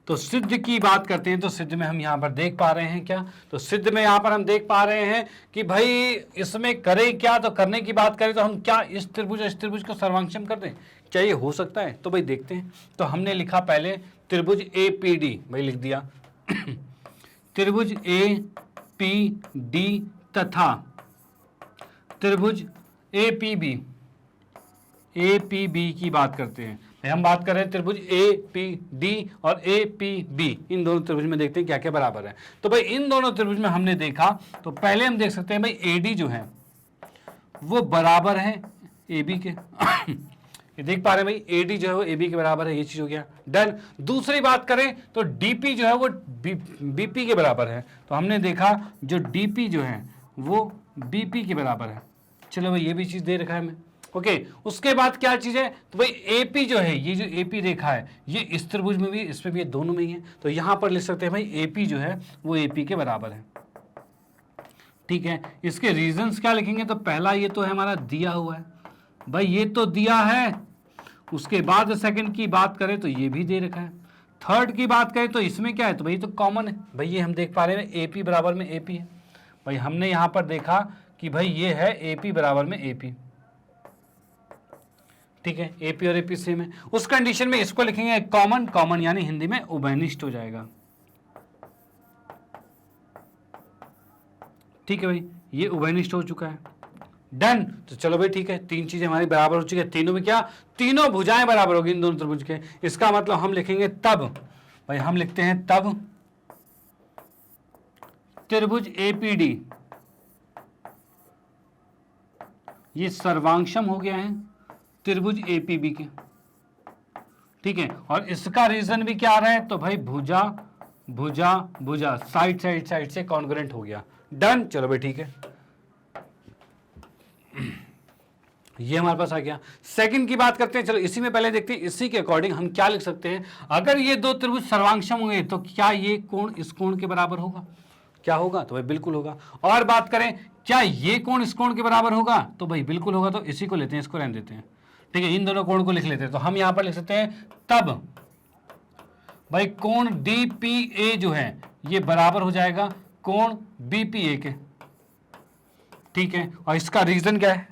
तो सिद्ध की बात करते हैं तो सिद्ध में हम यहां पर देख पा रहे हैं क्या, तो सिद्ध में यहां पर हम देख पा रहे हैं कि भाई इसमें करें क्या, तो करने की बात करें तो हम क्या इस त्रिभुज को सर्वांक्षम कर दें, क्या ये हो सकता है? तो भाई देखते हैं। तो हमने लिखा पहले त्रिभुज APD, भाई लिख दिया त्रिभुज APD तथा त्रिभुज APB की बात करते हैं। हम बात कर रहे हैं त्रिभुज APD और APB, इन दोनों त्रिभुज में देखते हैं क्या क्या बराबर है। तो भाई इन दोनों त्रिभुज में हमने देखा, तो पहले हम देख सकते हैं भाई AD जो है वो बराबर है AB के ये देख पा रहे हैं भाई AD जो है वो AB के बराबर है, ये चीज हो गया, डन। दूसरी बात करें तो DP जो है वो BP के बराबर है, तो हमने देखा जो DP जो है वो BP के बराबर है। चलो भाई ये भी चीज दे रखा है हमें, ओके। उसके बाद क्या चीज है, तो भाई AP जो है, ये जो AP रेखा है ये इस त्रिभुज में भी, इसमें भी, दोनों में ही है, तो यहां पर लिख सकते हैं भाई AP जो है वो AP के बराबर है, ठीक है। इसके रीजंस क्या लिखेंगे, तो पहला ये तो है हमारा दिया हुआ है, भाई ये तो दिया है। उसके बाद सेकंड की बात करें तो ये भी दे रखा है। थर्ड की बात करें तो इसमें क्या है, तो भाई तो कॉमन है, भाई ये हम देख पा रहे हैं AP बराबर में AP है। भाई हमने यहां पर देखा कि भाई ये है AP बराबर में AP, ठीक है। AP और AP सेम है। उस कंडीशन में इसको लिखेंगे कॉमन, कॉमन यानी हिंदी में उभयनिष्ठ हो जाएगा, ठीक है भाई, ये उभयनिष्ठ हो चुका है, डन। तो चलो भाई ठीक है, तीन चीजें हमारी बराबर हो चुकी है, तीनों में क्या, तीनों भुजाएं बराबर होगी इन दोनों त्रिभुज के। इसका मतलब हम लिखेंगे तब, भाई हम लिखते हैं तब त्रिभुज APD ये सर्वांक्षम हो गया है त्रिभुज APB के, ठीक है। और इसका रीजन भी क्या आ रहा है, तो भाई भुजा भुजा भुजा साइड साइड साइड से कॉन्ग्रुएंट हो गया, डन। चलो भाई ठीक है, ये हमारे पास आ गया। सेकंड की बात करते हैं, चलो इसी में पहले देखते हैं इसी के अकॉर्डिंग हम क्या लिख सकते हैं। अगर ये दो त्रिभुज सर्वांक्षम होंगे तो क्या ये कोण इस कोण के बराबर होगा, क्या होगा, तो भाई बिल्कुल होगा। और बात करें क्या ये कोण इस कोण के बराबर होगा, तो भाई बिल्कुल होगा। तो इसी को लेते हैं, इसको रहने देते हैं, ठीक है। इन दोनों कोण को लिख लेते हैं, तो हम यहां पर लिख सकते हैं तब भाई कोण DPA जो है ये बराबर हो जाएगा कोण BPA के, ठीक है। और इसका रीजन क्या है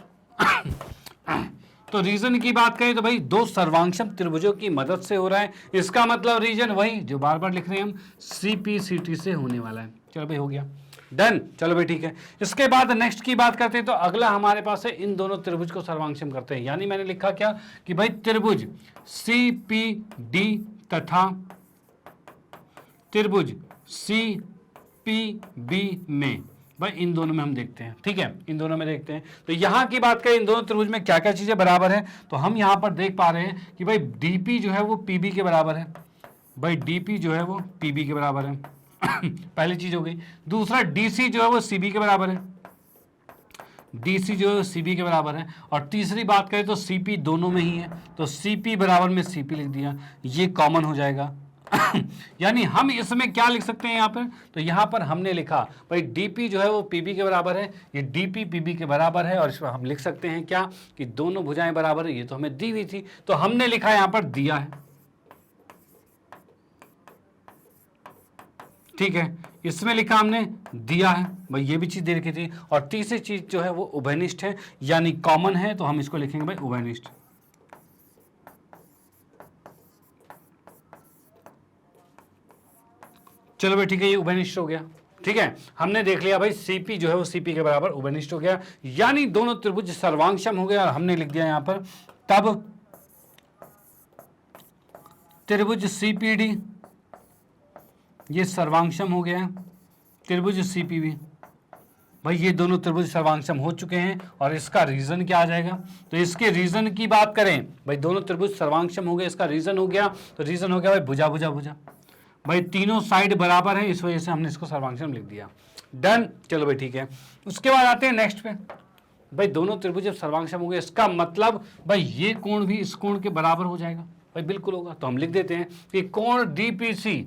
तो रीजन की बात करें तो भाई दो सर्वांक्षम त्रिभुजों की मदद से हो रहा है। इसका मतलब रीजन वही जो बार बार लिख रहे हैं हम, CPCT से होने वाला है। चलो भाई हो गया, डन। चलो भाई ठीक है। इसके बाद नेक्स्ट की बात करते हैं, तो अगला हमारे पास है इन दोनों त्रिभुज को सर्वांक्षम करते हैं। यानी मैंने लिखा क्या कि भाई त्रिभुज CPD तथा त्रिभुज CPB में, भाई इन दोनों में हम देखते हैं, ठीक है, इन दोनों में देखते हैं। तो यहां की बात करें इन दोनों त्रिभुज में क्या क्या चीजें बराबर है, तो हम यहां पर देख पा रहे हैं कि भाई DP जो है वो PB के बराबर है, भाई DP जो है वो PB के बराबर है पहली चीज हो गई। दूसरा DC जो है वो CB के बराबर है, DC जो है CB के बराबर है। और तीसरी बात करें तो CP दोनों में ही है, तो CP बराबर में CP लिख दिया, ये कॉमन हो जाएगा यानी हम इसमें क्या लिख सकते हैं यहाँ पर, तो यहाँ पर हमने लिखा भाई DP जो है वो PB के बराबर है, ये DP PB के बराबर है। और इसमें हम लिख सकते हैं क्या कि दोनों भुजाएं बराबर है, ये तो हमें दी हुई थी, तो हमने लिखा यहाँ पर दिया है, ठीक है। इसमें लिखा हमने दिया है, भाई ये भी चीज दे रखी थी। और तीसरी चीज जो है वो उभयनिष्ठ है यानी कॉमन है, तो हम इसको लिखेंगे भाई उभयनिष्ठ, चलो भाई ठीक है, ये उभयनिष्ठ हो गया। ठीक है, हमने देख लिया भाई सीपी जो है वो सीपी के बराबर उभयनिष्ठ हो गया, यानी दोनों त्रिभुज सर्वांगसम हो गया। और हमने लिख दिया यहां पर तब त्रिभुज सीपीडी ये सर्वांगसम हो गया, त्रिभुज सीपीबी भाई ये दोनों त्रिभुज सर्वांगसम हो चुके हैं। और इसका रीजन क्या आ जाएगा, तो इसके रीजन की बात करें भाई, दोनों त्रिभुज सर्वांगसम हो गए, इसका रीजन हो गया, तो रीजन हो गया भाई भुजा भुजा भुजा, भाई तीनों साइड बराबर है, इस वजह से हमने इसको सर्वांगसम लिख दिया। डन, चलो भाई ठीक है। उसके बाद आते हैं नेक्स्ट पे, भाई दोनों त्रिभुज जब सर्वांगसम हो गए, इसका मतलब भाई ये कोण भी इस कोण के बराबर हो जाएगा, भाई बिल्कुल होगा। तो हम लिख देते हैं कि कोण डीपीसी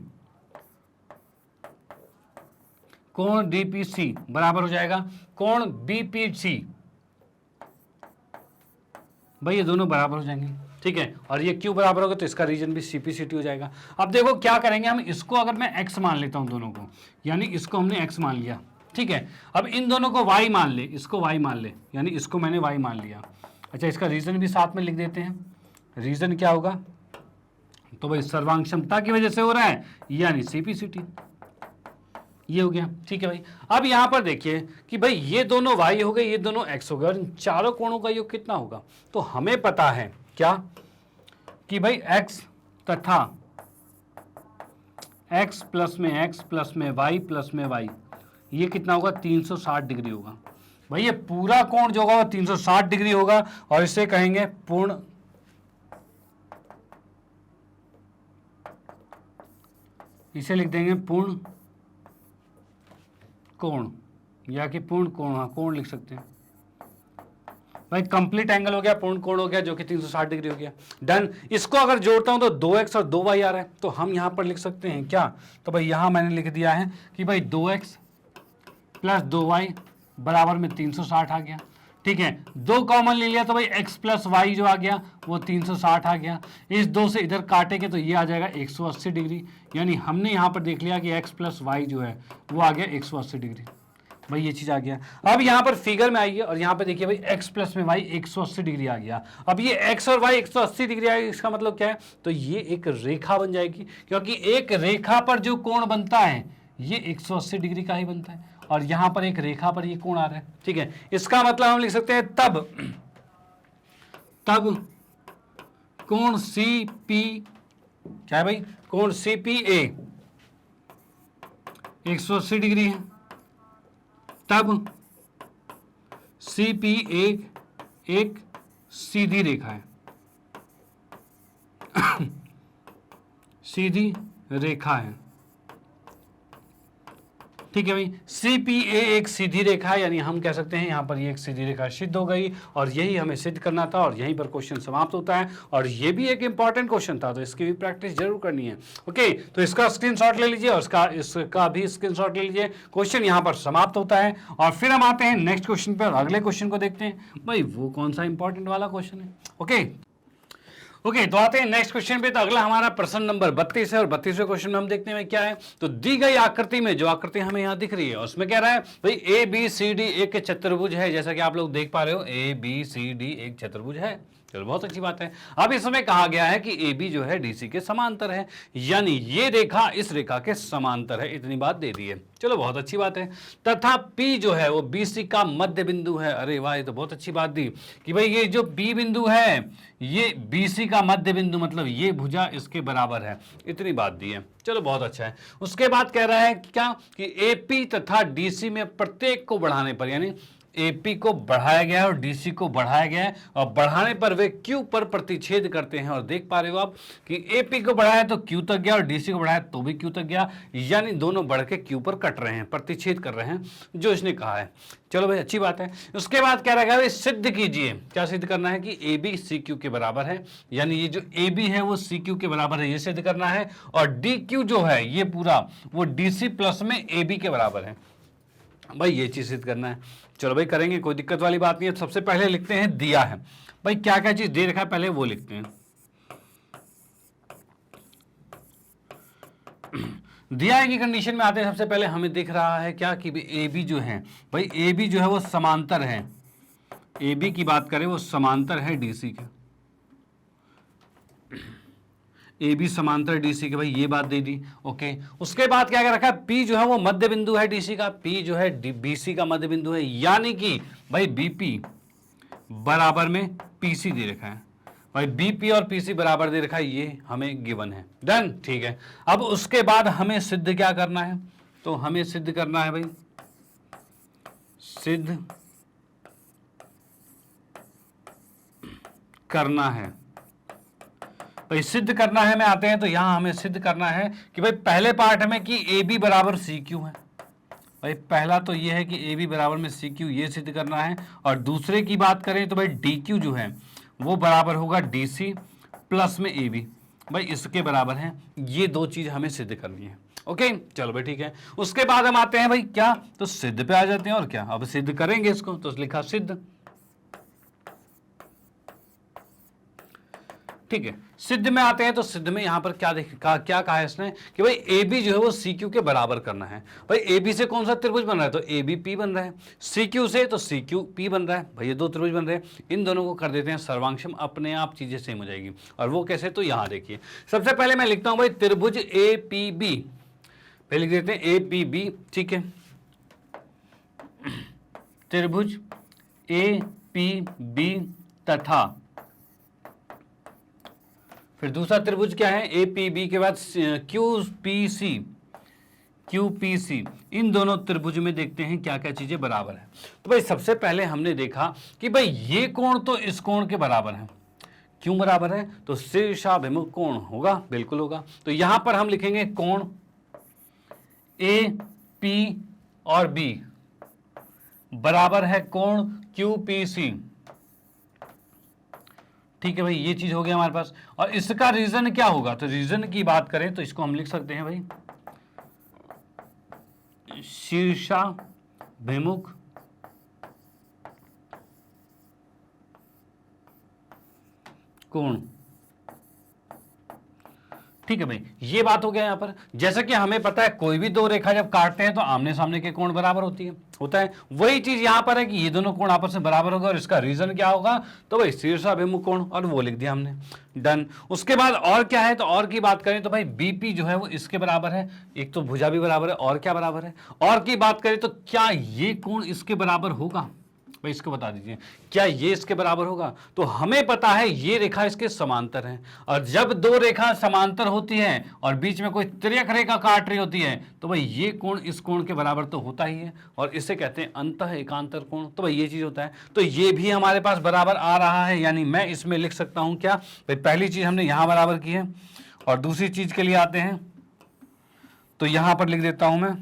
बराबर हो जाएगा कोण बीपीसी, भाई ये दोनों बराबर हो जाएंगे। ठीक है, और ये क्यों बराबर होगा, तो इसका रीजन भी सीपीसीटी हो जाएगा। अब देखो क्या करेंगे हम, इसको अगर मैं x मान लेता हूं दोनों को, यानी इसको हमने x मान लिया। ठीक है, अब इन दोनों को y मान ले, इसको y मान ले, यानी इसको मैंने y मान लिया। अच्छा, इसका रीजन भी साथ में लिख देते हैं। रीजन क्या होगा, तो भाई सर्वांगसमता की वजह से हो रहा है, यानी सीपीसीटी, ये हो गया। ठीक है भाई, अब यहां पर देखिए कि भाई ये दोनों y हो गए, ये दोनों x हो गए, और इन चारों कोणों का योग कितना होगा, तो हमें पता है क्या कि भाई x तथा x प्लस में x प्लस में y प्लस में y ये कितना होगा, 360 डिग्री होगा। भाई ये पूरा कोण जो होगा 360 डिग्री होगा, और इसे कहेंगे पूर्ण, इसे लिख देंगे पूर्ण कोण, या कि पूर्ण कोण, हाँ कोण लिख सकते हैं भाई। कंप्लीट एंगल हो गया, पूर्ण कोण हो गया, जो कि 360 डिग्री हो गया। डन, इसको अगर जोड़ता हूं तो 2x और 2y आ रहा है, तो हम यहां पर लिख सकते हैं क्या, तो भाई यहां मैंने लिख दिया है कि भाई 2x प्लस 2y बराबर में 360 आ गया। ठीक है, दो कॉमन ले लिया तो भाई x प्लस वाई जो आ गया वो 360 आ गया। इस दो से इधर काटेंगे तो ये आ जाएगा 180 डिग्री, यानी हमने यहाँ पर देख लिया कि x प्लस वाई जो है वो आ गया 180 डिग्री। भाई ये चीज आ गया। अब यहाँ पर फिगर में आइए और यहाँ पे देखिए भाई x प्लस में वाई 180 डिग्री आ गया। अब ये x और y 180 डिग्री आएगी, इसका मतलब क्या है, तो ये एक रेखा बन जाएगी, क्योंकि एक रेखा पर जो कोण बनता है ये 180 डिग्री का ही बनता है, और यहां पर एक रेखा पर ये कोण आ रहा है। ठीक है, इसका मतलब हम लिख सकते हैं तब कोण सी पी, क्या है भाई, कोण सी पी ए 180 डिग्री है, तब सी पी एक सीधी रेखा है सीधी रेखा है। ठीक है भाई, CPA एक सीधी रेखा है, यानी हम कह सकते हैं यहां पर ये एक सीधी रेखा सिद्ध हो गई, और यही हमें सिद्ध करना था, और यहीं पर क्वेश्चन समाप्त होता है। और ये भी एक इंपॉर्टेंट क्वेश्चन था, तो इसकी भी प्रैक्टिस जरूर करनी है। ओके, तो इसका स्क्रीनशॉट ले लीजिए और इसका भी स्क्रीनशॉट ले लीजिए। क्वेश्चन यहां पर समाप्त होता है, और फिर हम आते हैं नेक्स्ट क्वेश्चन पर, अगले क्वेश्चन को देखते हैं भाई वो कौन सा इंपॉर्टेंट वाला क्वेश्चन है। ओके, तो आते हैं नेक्स्ट क्वेश्चन पे। तो अगला हमारा प्रश्न नंबर 32 है, और 32वें क्वेश्चन में हम देखते हैं क्या है। तो दी गई आकृति में, जो आकृति हमें यहाँ दिख रही है, उसमें कह रहा है भाई ABCD एक चतुर्भुज है, जैसा कि आप लोग देख पा रहे हो ABCD एक चतुर्भुज है। चलो बहुत अच्छी बात है। अब इसमें कहा गया है कि AB जो है DC के समांतर है, यानी ये रेखा इस रेखा के समांतर है, इतनी बात दे दी है। चलो बहुत अच्छी बात है। तथा P जो है वो BC का मध्य बिंदु है। अरे वाह, ये तो बहुत अच्छी बात दी कि भाई ये जो P बिंदु है ये BC का मध्य बिंदु, मतलब ये भुजा इसके बराबर है, इतनी बात दी है। चलो बहुत अच्छा है। उसके बाद कह रहा है क्या कि AP तथा DC में प्रत्येक को बढ़ाने पर, यानी AP को बढ़ाया गया है और DC को बढ़ाया गया है, और बढ़ाने पर वे Q पर प्रतिच्छेद करते हैं। और देख पा रहे हो आप कि AP को बढ़ाया तो Q तक गया, और DC को बढ़ाया तो भी Q तक गया, यानी दोनों बढ़ के Q पर कट रहे हैं, प्रतिच्छेद कर रहे हैं, जो इसने कहा है। चलो भाई अच्छी बात है। उसके बाद कह रहा है सिद्ध कीजिए, क्या सिद्ध करना है कि AB CQ के बराबर है, यानी ये जो AB है वो CQ के बराबर है, ये सिद्ध करना है। और DQ जो है ये पूरा वो DC प्लस में AB के बराबर है, भाई ये चीज सिद्ध करना है। चलो भाई करेंगे, कोई दिक्कत वाली बात नहीं है। सबसे पहले लिखते हैं दिया है, भाई क्या क्या चीज दे रखा है पहले वो लिखते हैं। दिया है की कंडीशन में आते हैं, सबसे पहले हमें दिख रहा है क्या कि AB जो है, भाई AB जो है वो समांतर है, AB की बात करें वो समांतर है DC के। ए बी समांतर डीसी के, भाई ये बात दे दी। ओके, उसके बाद क्या रखा है, पी जो है वो मध्य बिंदु है डीसी का, पी जो है बीसी का मध्य बिंदु है, यानी कि भाई बीपी बराबर में पीसी दे रखा है, भाई बीपी और पीसी बराबर दे रखा है, ये हमें गिवन है। डन, ठीक है। अब उसके बाद हमें सिद्ध क्या करना है, तो हमें सिद्ध करना है भाई, सिद्ध करना है, भाई सिद्ध करना है में आते हैं तो यहां हमें सिद्ध करना है कि भाई पहले पार्ट में कि ए बी बराबर सी क्यू है, भाई पहला तो ये है कि ए बी बराबर में सी क्यू, ये सिद्ध करना है। और दूसरे की बात करें तो भाई डी क्यू जो है वो बराबर होगा डी सी प्लस में ए बी, भाई इसके बराबर है। ये दो चीज हमें सिद्ध करनी है। ओके, चलो भाई ठीक है। उसके बाद हम आते हैं भाई क्या, तो सिद्ध पे आ जाते हैं, और क्या अब सिद्ध करेंगे इसको, तो लिखा सिद्ध, ठीक है। सिद्ध में आते हैं तो सिद्ध में यहां पर क्या कहा है इसने कि भाई ए बी जो है वो सी क्यू के बराबर करना है। भाई ए बी से कौन सा त्रिभुज बन रहा है, तो ए बी पी बन रहा है, सी क्यू से तो सी क्यू पी बन रहा है, भाई ये दो त्रिभुज बन रहे हैं, इन दोनों को कर देते हैं सर्वांशम, अपने आप चीजें सेम हो जाएगी। और वो कैसे, तो यहां देखिए, सबसे पहले मैं लिखता हूं भाई त्रिभुज ए पी बी, पहले लिख देते हैं ए पी बी, ठीक है, त्रिभुज ए पी बी तथा फिर दूसरा त्रिभुज क्या है, ए पी बी के बाद क्यू पी सी, इन दोनों त्रिभुज में देखते हैं क्या क्या चीजें बराबर है। तो भाई सबसे पहले हमने देखा कि भाई ये कोण तो इस कोण के बराबर है, क्यों बराबर है, तो शीर्षाभिमुख कोण होगा, बिल्कुल होगा। तो यहां पर हम लिखेंगे कोण ए पी और बी बराबर है कोण क्यू पी सी, ठीक है भाई, ये चीज हो गया हमारे पास। और इसका रीजन क्या होगा, तो रीजन की बात करें तो इसको हम लिख सकते हैं भाई शीर्षाभिमुख कोण, ठीक है भाई, ये बात हो गया यहां पर। जैसा कि हमें पता है कोई भी दो रेखा जब काटते हैं तो आमने सामने के कोण बराबर होता है, वही चीज यहां पर है कि ये दोनों कोण आपस में बराबर होगा। और इसका रीजन क्या होगा, तो भाई शीर्षाभिमुख कोण, और वो लिख दिया हमने, डन। उसके बाद और क्या है, तो और की बात करें तो भाई बीपी जो है वो इसके बराबर है, एक तो भुजा भी बराबर है, और क्या बराबर है, और की बात करें तो क्या ये कोण इसके बराबर होगा, भाई इसको बता दीजिए, क्या ये इसके बराबर होगा। तो हमें पता है ये रेखा इसके समांतर है, और जब दो रेखा समांतर होती है और बीच में कोई तिर्यक रेखा काट रही होती है तो भाई ये कोण इस कोण के बराबर तो होता ही है, और इसे कहते हैं अंतः एकांतर कोण। तो भाई ये चीज होता है, तो ये भी हमारे पास बराबर आ रहा है, यानी मैं इसमें लिख सकता हूं क्या, भाई पहली चीज हमने यहां बराबर की है, और दूसरी चीज के लिए आते हैं तो यहां पर लिख देता हूं मैं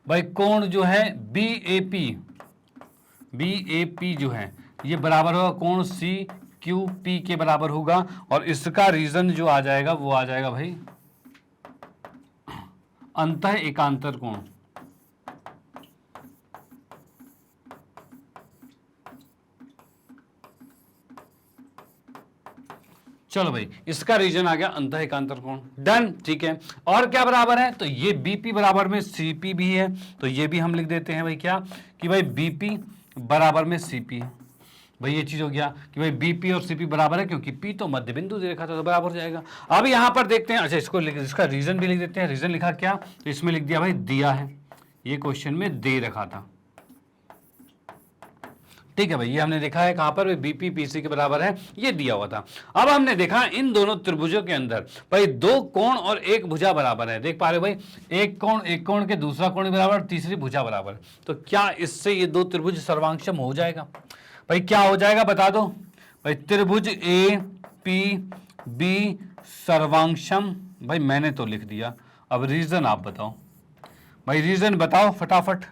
भाई कोण जो है बी ए पी जो है ये बराबर होगा कोण सी क्यू पी के बराबर होगा। और इसका रीजन जो आ जाएगा वो आ जाएगा भाई अंतः एकांतर कोण। चलो भाई, इसका रीजन आ गया अंतः एकांतर कोण, डन, ठीक है। और क्या बराबर है, तो ये बीपी बराबर में सीपी भी है, तो ये भी हम लिख देते हैं भाई क्या, कि भाई बीपी बराबर में सीपी, भाई ये चीज हो गया कि भाई बीपी और सीपी बराबर है, क्योंकि पी तो मध्य बिंदु दे रखा था तो बराबर हो जाएगा। अब यहां पर देखते हैं, अच्छा इसका रीजन भी लिख देते हैं। रीजन लिखा क्या, तो इसमें लिख दिया भाई दिया है, ये क्वेश्चन में दे रखा था, ठीक है भाई, ये हमने देखा है कहां पर, बीपी पीसी के बराबर है, ये दिया हुआ था। अब हमने देखा इन दोनों त्रिभुजों के अंदर भाई दो कोण और एक भुजा बराबर है, देख पा रहे हो भाई, एक कोण के दूसरा कोण बराबर, तीसरी भुजा बराबर, तो क्या इससे ये दो त्रिभुज सर्वांशम हो जाएगा, भाई क्या हो जाएगा बता दो, भाई त्रिभुज ए पी बी सर्वांशम, भाई मैंने तो लिख दिया, अब रीजन आप बताओ, भाई रीजन बताओ फटाफट,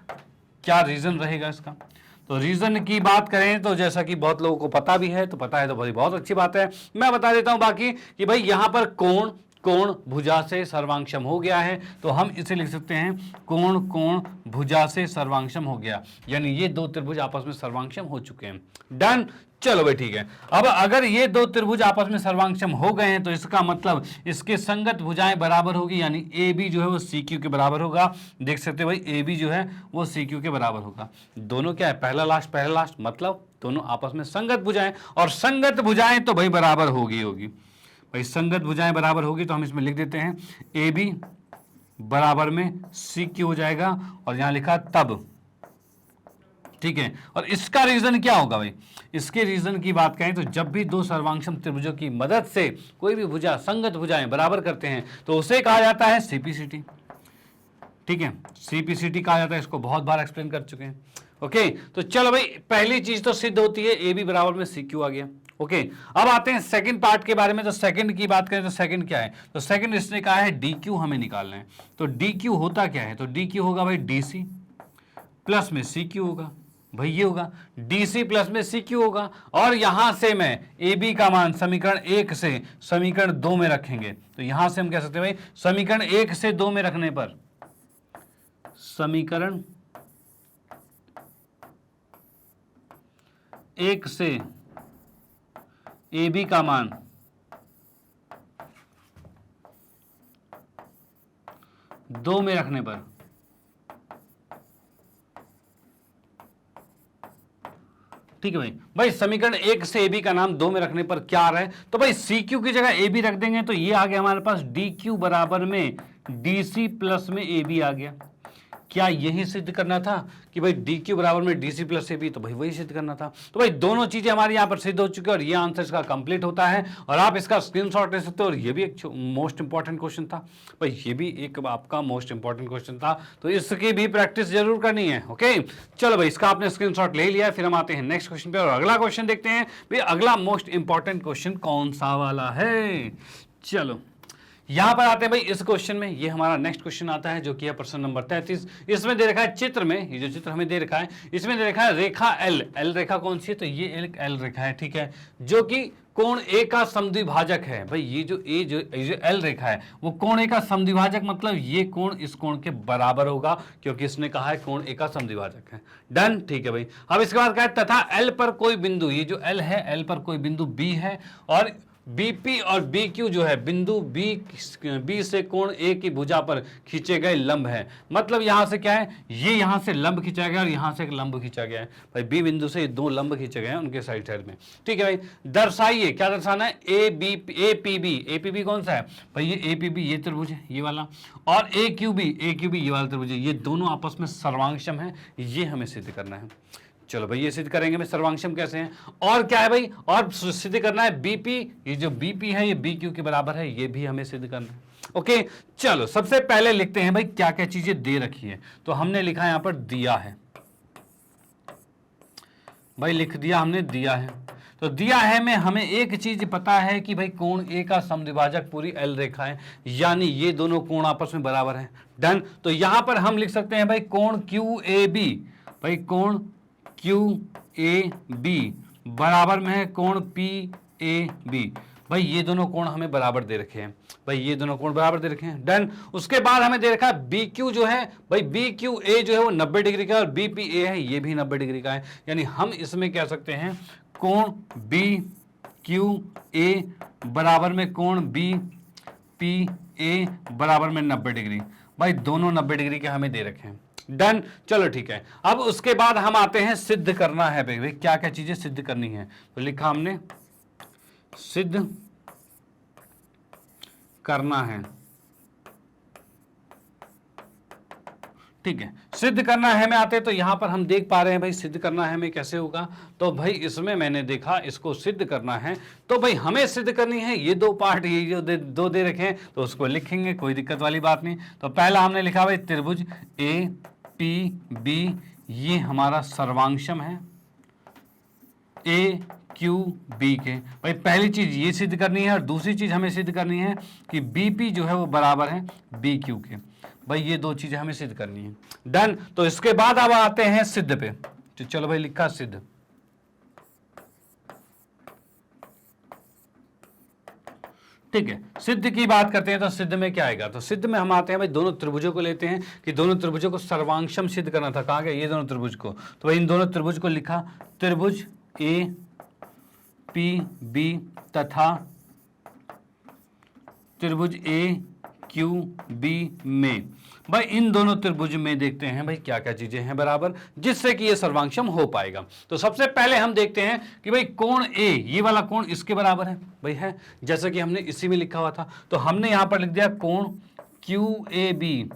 क्या रीजन रहेगा इसका। तो रीजन की बात करें तो जैसा कि बहुत लोगों को पता भी है, तो पता है तो भाई बहुत अच्छी बात है, मैं बता देता हूं बाकी कि भाई यहां पर कोण भुजा से सर्वांशम हो गया है, तो हम इसे लिख सकते हैं कोण भुजा से सर्वांशम हो गया, यानी ये दो त्रिभुज आपस में सर्वांशम हो चुके हैं, डन। चलो भाई ठीक है। अब अगर ये दो त्रिभुज आपस में सर्वांशम हो गए हैं तो इसका मतलब इसके संगत भुजाएं बराबर होगी, यानी ए बी जो है वो सी क्यू के बराबर होगा। देख सकते हो भाई ए बी जो है वो सी क्यू के बराबर होगा, दोनों क्या है पहला लास्ट, मतलब दोनों आपस में संगत भुजाएं, और संगत भुजाएं तो भाई बराबर होगी। भाई संगत भुजाएं बराबर होगी तो हम इसमें लिख देते हैं ए बी बराबर में सी क्यू हो जाएगा, और यहां लिखा तब, ठीक है। और इसका रीजन क्या होगा भाई, इसके रीजन की बात करें तो जब भी दो सर्वांगसम त्रिभुजों की मदद से कोई भी भुजा संगत भुजाएं बराबर करते हैं तो उसे कहा जाता है सीपीसीटी, ठीक है, सीपीसीटी कहा जाता है। इसको बहुत बार एक्सप्लेन कर चुके हैं। ओके, तो चलो भाई पहली चीज तो सिद्ध होती है, ए बी बराबर में सी क्यू आ गया। ओके, अब आते हैं सेकंड पार्ट के बारे में। तो सेकंड की बात करें तो सेकंड क्या है, तो सेकंड इसने कहा है डी क्यू हमें निकालना है। तो डी क्यू होता क्या है, तो डी क्यू होगा भाई डी सी प्लस में सी क्यू होगा, भाई ये होगा डी सी प्लस में सी क्यू होगा। और यहां से मैं ए बी का मान समीकरण 1 से समीकरण 2 में रखेंगे, तो यहां से हम कह सकते हैं भाई समीकरण 1 से 2 में रखने पर समीकरण 1 से ए बी का मान दो में रखने पर ठीक है भाई समीकरण 1 से ए बी का नाम 2 में रखने पर क्या आ रहा है, तो भाई सी क्यू की जगह ए बी रख देंगे तो ये आ गया हमारे पास डी क्यू बराबर में डी सी प्लस में ए बी आ गया। क्या यही सिद्ध करना था कि भाई डी क्यू बराबर में D C plus A B, तो भाई वही सिद्ध करना था। तो भाई दोनों चीजें हमारे यहाँ पर सिद्ध हो चुकी है और ये आंसर इसका कंप्लीट होता है। और आप इसका स्क्रीनशॉट ले सकते हो। और ये भी एक मोस्ट इंपॉर्टेंट क्वेश्चन था भाई, ये भी एक आपका मोस्ट इंपॉर्टेंट क्वेश्चन था, तो इसकी भी प्रैक्टिस जरूर करनी है। ओके, चलो भाई इसका आपने स्क्रीनशॉट ले लिया, फिर हम आते हैं नेक्स्ट क्वेश्चन पे और अगला क्वेश्चन देखते हैं भाई अगला मोस्ट इंपॉर्टेंट क्वेश्चन कौन सा वाला है। चलो यहां पर आते हैं भाई इस क्वेश्चन में, ये हमारा नेक्स्ट क्वेश्चन आता है जो कि है प्रश्न नंबर 33। इसमें दे रखा है चित्र में, ये जो चित्र हमें दे रखा है इसमें दे रखा है रेखा एल। एल रेखा कौन सी है, तो ये एक एल रेखा है, ठीक है, जो कि कोण ए का समद्विभाजक है। भाई ये जो एल रेखा है वो कोण ए का समद्विभाजक, मतलब ये कोण इस कोण के बराबर होगा क्योंकि इसने कहा है कोण ए का समद्विभाजक है। डन, ठीक है भाई। अब इसके बाद कहा है तथा एल पर कोई बिंदु, ये जो एल है एल पर कोई बिंदु बी है और बीपी और बी क्यू जो है बिंदु बी से कोण ए की भुजा पर खींचे गए लंब है। मतलब यहां से क्या है, ये यहां से लंब खींचा गया और यहां से एक लंब खींचा गया है। भाई बी बिंदु से दो लंब खींचे गए हैं उनके साइड साइड में, ठीक है भाई। दर्शाइए, क्या दर्शाना है, ए पी बी कौन सा है भाई, ये ए पी बी ये त्रिभुज है ये वाला, और ए क्यू बी ये वाला त्रिभुज है। ये दोनों आपस में सर्वांगसम है, ये हमें सिद्ध करना है। चलो भाई ये सिद्ध करेंगे भाई सर्वांगसम कैसे हैं, और क्या है भाई, और सिद्ध करना है बीपी, ये जो बीपी है ये बी क्यू के बराबर है, ये भी हमें सिद्ध करना है। ओके, चलो सबसे पहले लिखते हैं भाई क्या क्या चीजें दे रखी है। तो हमने लिखा यहां पर दिया है, भाई लिख दिया हमने दिया है। तो दिया है में हमें एक चीज पता है कि भाई कोण ए का समद्विभाजक पूरी एल रेखा है, यानी ये दोनों कोण आपस में बराबर है। डन, तो यहां पर हम लिख सकते हैं भाई कोण क्यू ए बी, भाई कोण क्यू ए बी बराबर में है कोण पी ए बी। भाई ये दोनों कोण हमें बराबर दे रखे हैं, भाई ये दोनों कोण बराबर दे रखे हैं। डन, उसके बाद हमें दे रखा है बी क्यू जो है, भाई बी क्यू ए जो है वो 90 डिग्री का है और बी पी ए है ये भी 90 डिग्री का है। यानी हम इसमें कह सकते हैं कोण बी क्यू ए बराबर में कोण बी पी ए बराबर में 90 डिग्री। भाई दोनों 90 डिग्री के हमें दे रखे हैं। डन, चलो ठीक है। अब उसके बाद हम आते हैं सिद्ध करना है भाई क्या क्या चीजें सिद्ध करनी है। तो लिखा हमने सिद्ध करना है, ठीक है, सिद्ध करना है में आते तो यहां पर हम देख पा रहे हैं भाई सिद्ध करना है में कैसे होगा। तो भाई इसमें मैंने देखा इसको सिद्ध करना है तो भाई हमें सिद्ध करनी है ये दो पार्ट, ये जो दो दे रखे हैं तो उसको लिखेंगे, कोई दिक्कत वाली बात नहीं। तो पहला हमने लिखा भाई त्रिभुज ए पी बी ये हमारा सर्वांगसम है ए क्यू बी के। भाई पहली चीज ये सिद्ध करनी है और दूसरी चीज हमें सिद्ध करनी है कि बीपी जो है वो बराबर है बी क्यू के। भाई ये दो चीजें हमें सिद्ध करनी है। डन, तो इसके बाद अब आते हैं सिद्ध पे। तो चलो भाई लिखा सिद्ध, ठीक है। सिद्ध की बात करते हैं तो सिद्ध में क्या आएगा, तो सिद्ध में हम आते हैं भाई दोनों त्रिभुजों को लेते हैं कि दोनों त्रिभुजों को सर्वांगसम सिद्ध करना था। कहाँ गया ये दोनों त्रिभुज को, तो भाई इन दोनों त्रिभुज को लिखा त्रिभुज ए पी बी तथा त्रिभुज ए क्यू बी में। भाई इन दोनों त्रिभुज में देखते हैं भाई क्या क्या चीजें हैं बराबर, जिससे कि ये सर्वांक्षम हो पाएगा। तो सबसे पहले हम देखते हैं कि भाई कोण ए, ये वाला कोण इसके बराबर है भाई, है जैसे कि हमने इसी में लिखा हुआ था। तो हमने यहां पर लिख दिया कोण क्यू ए बी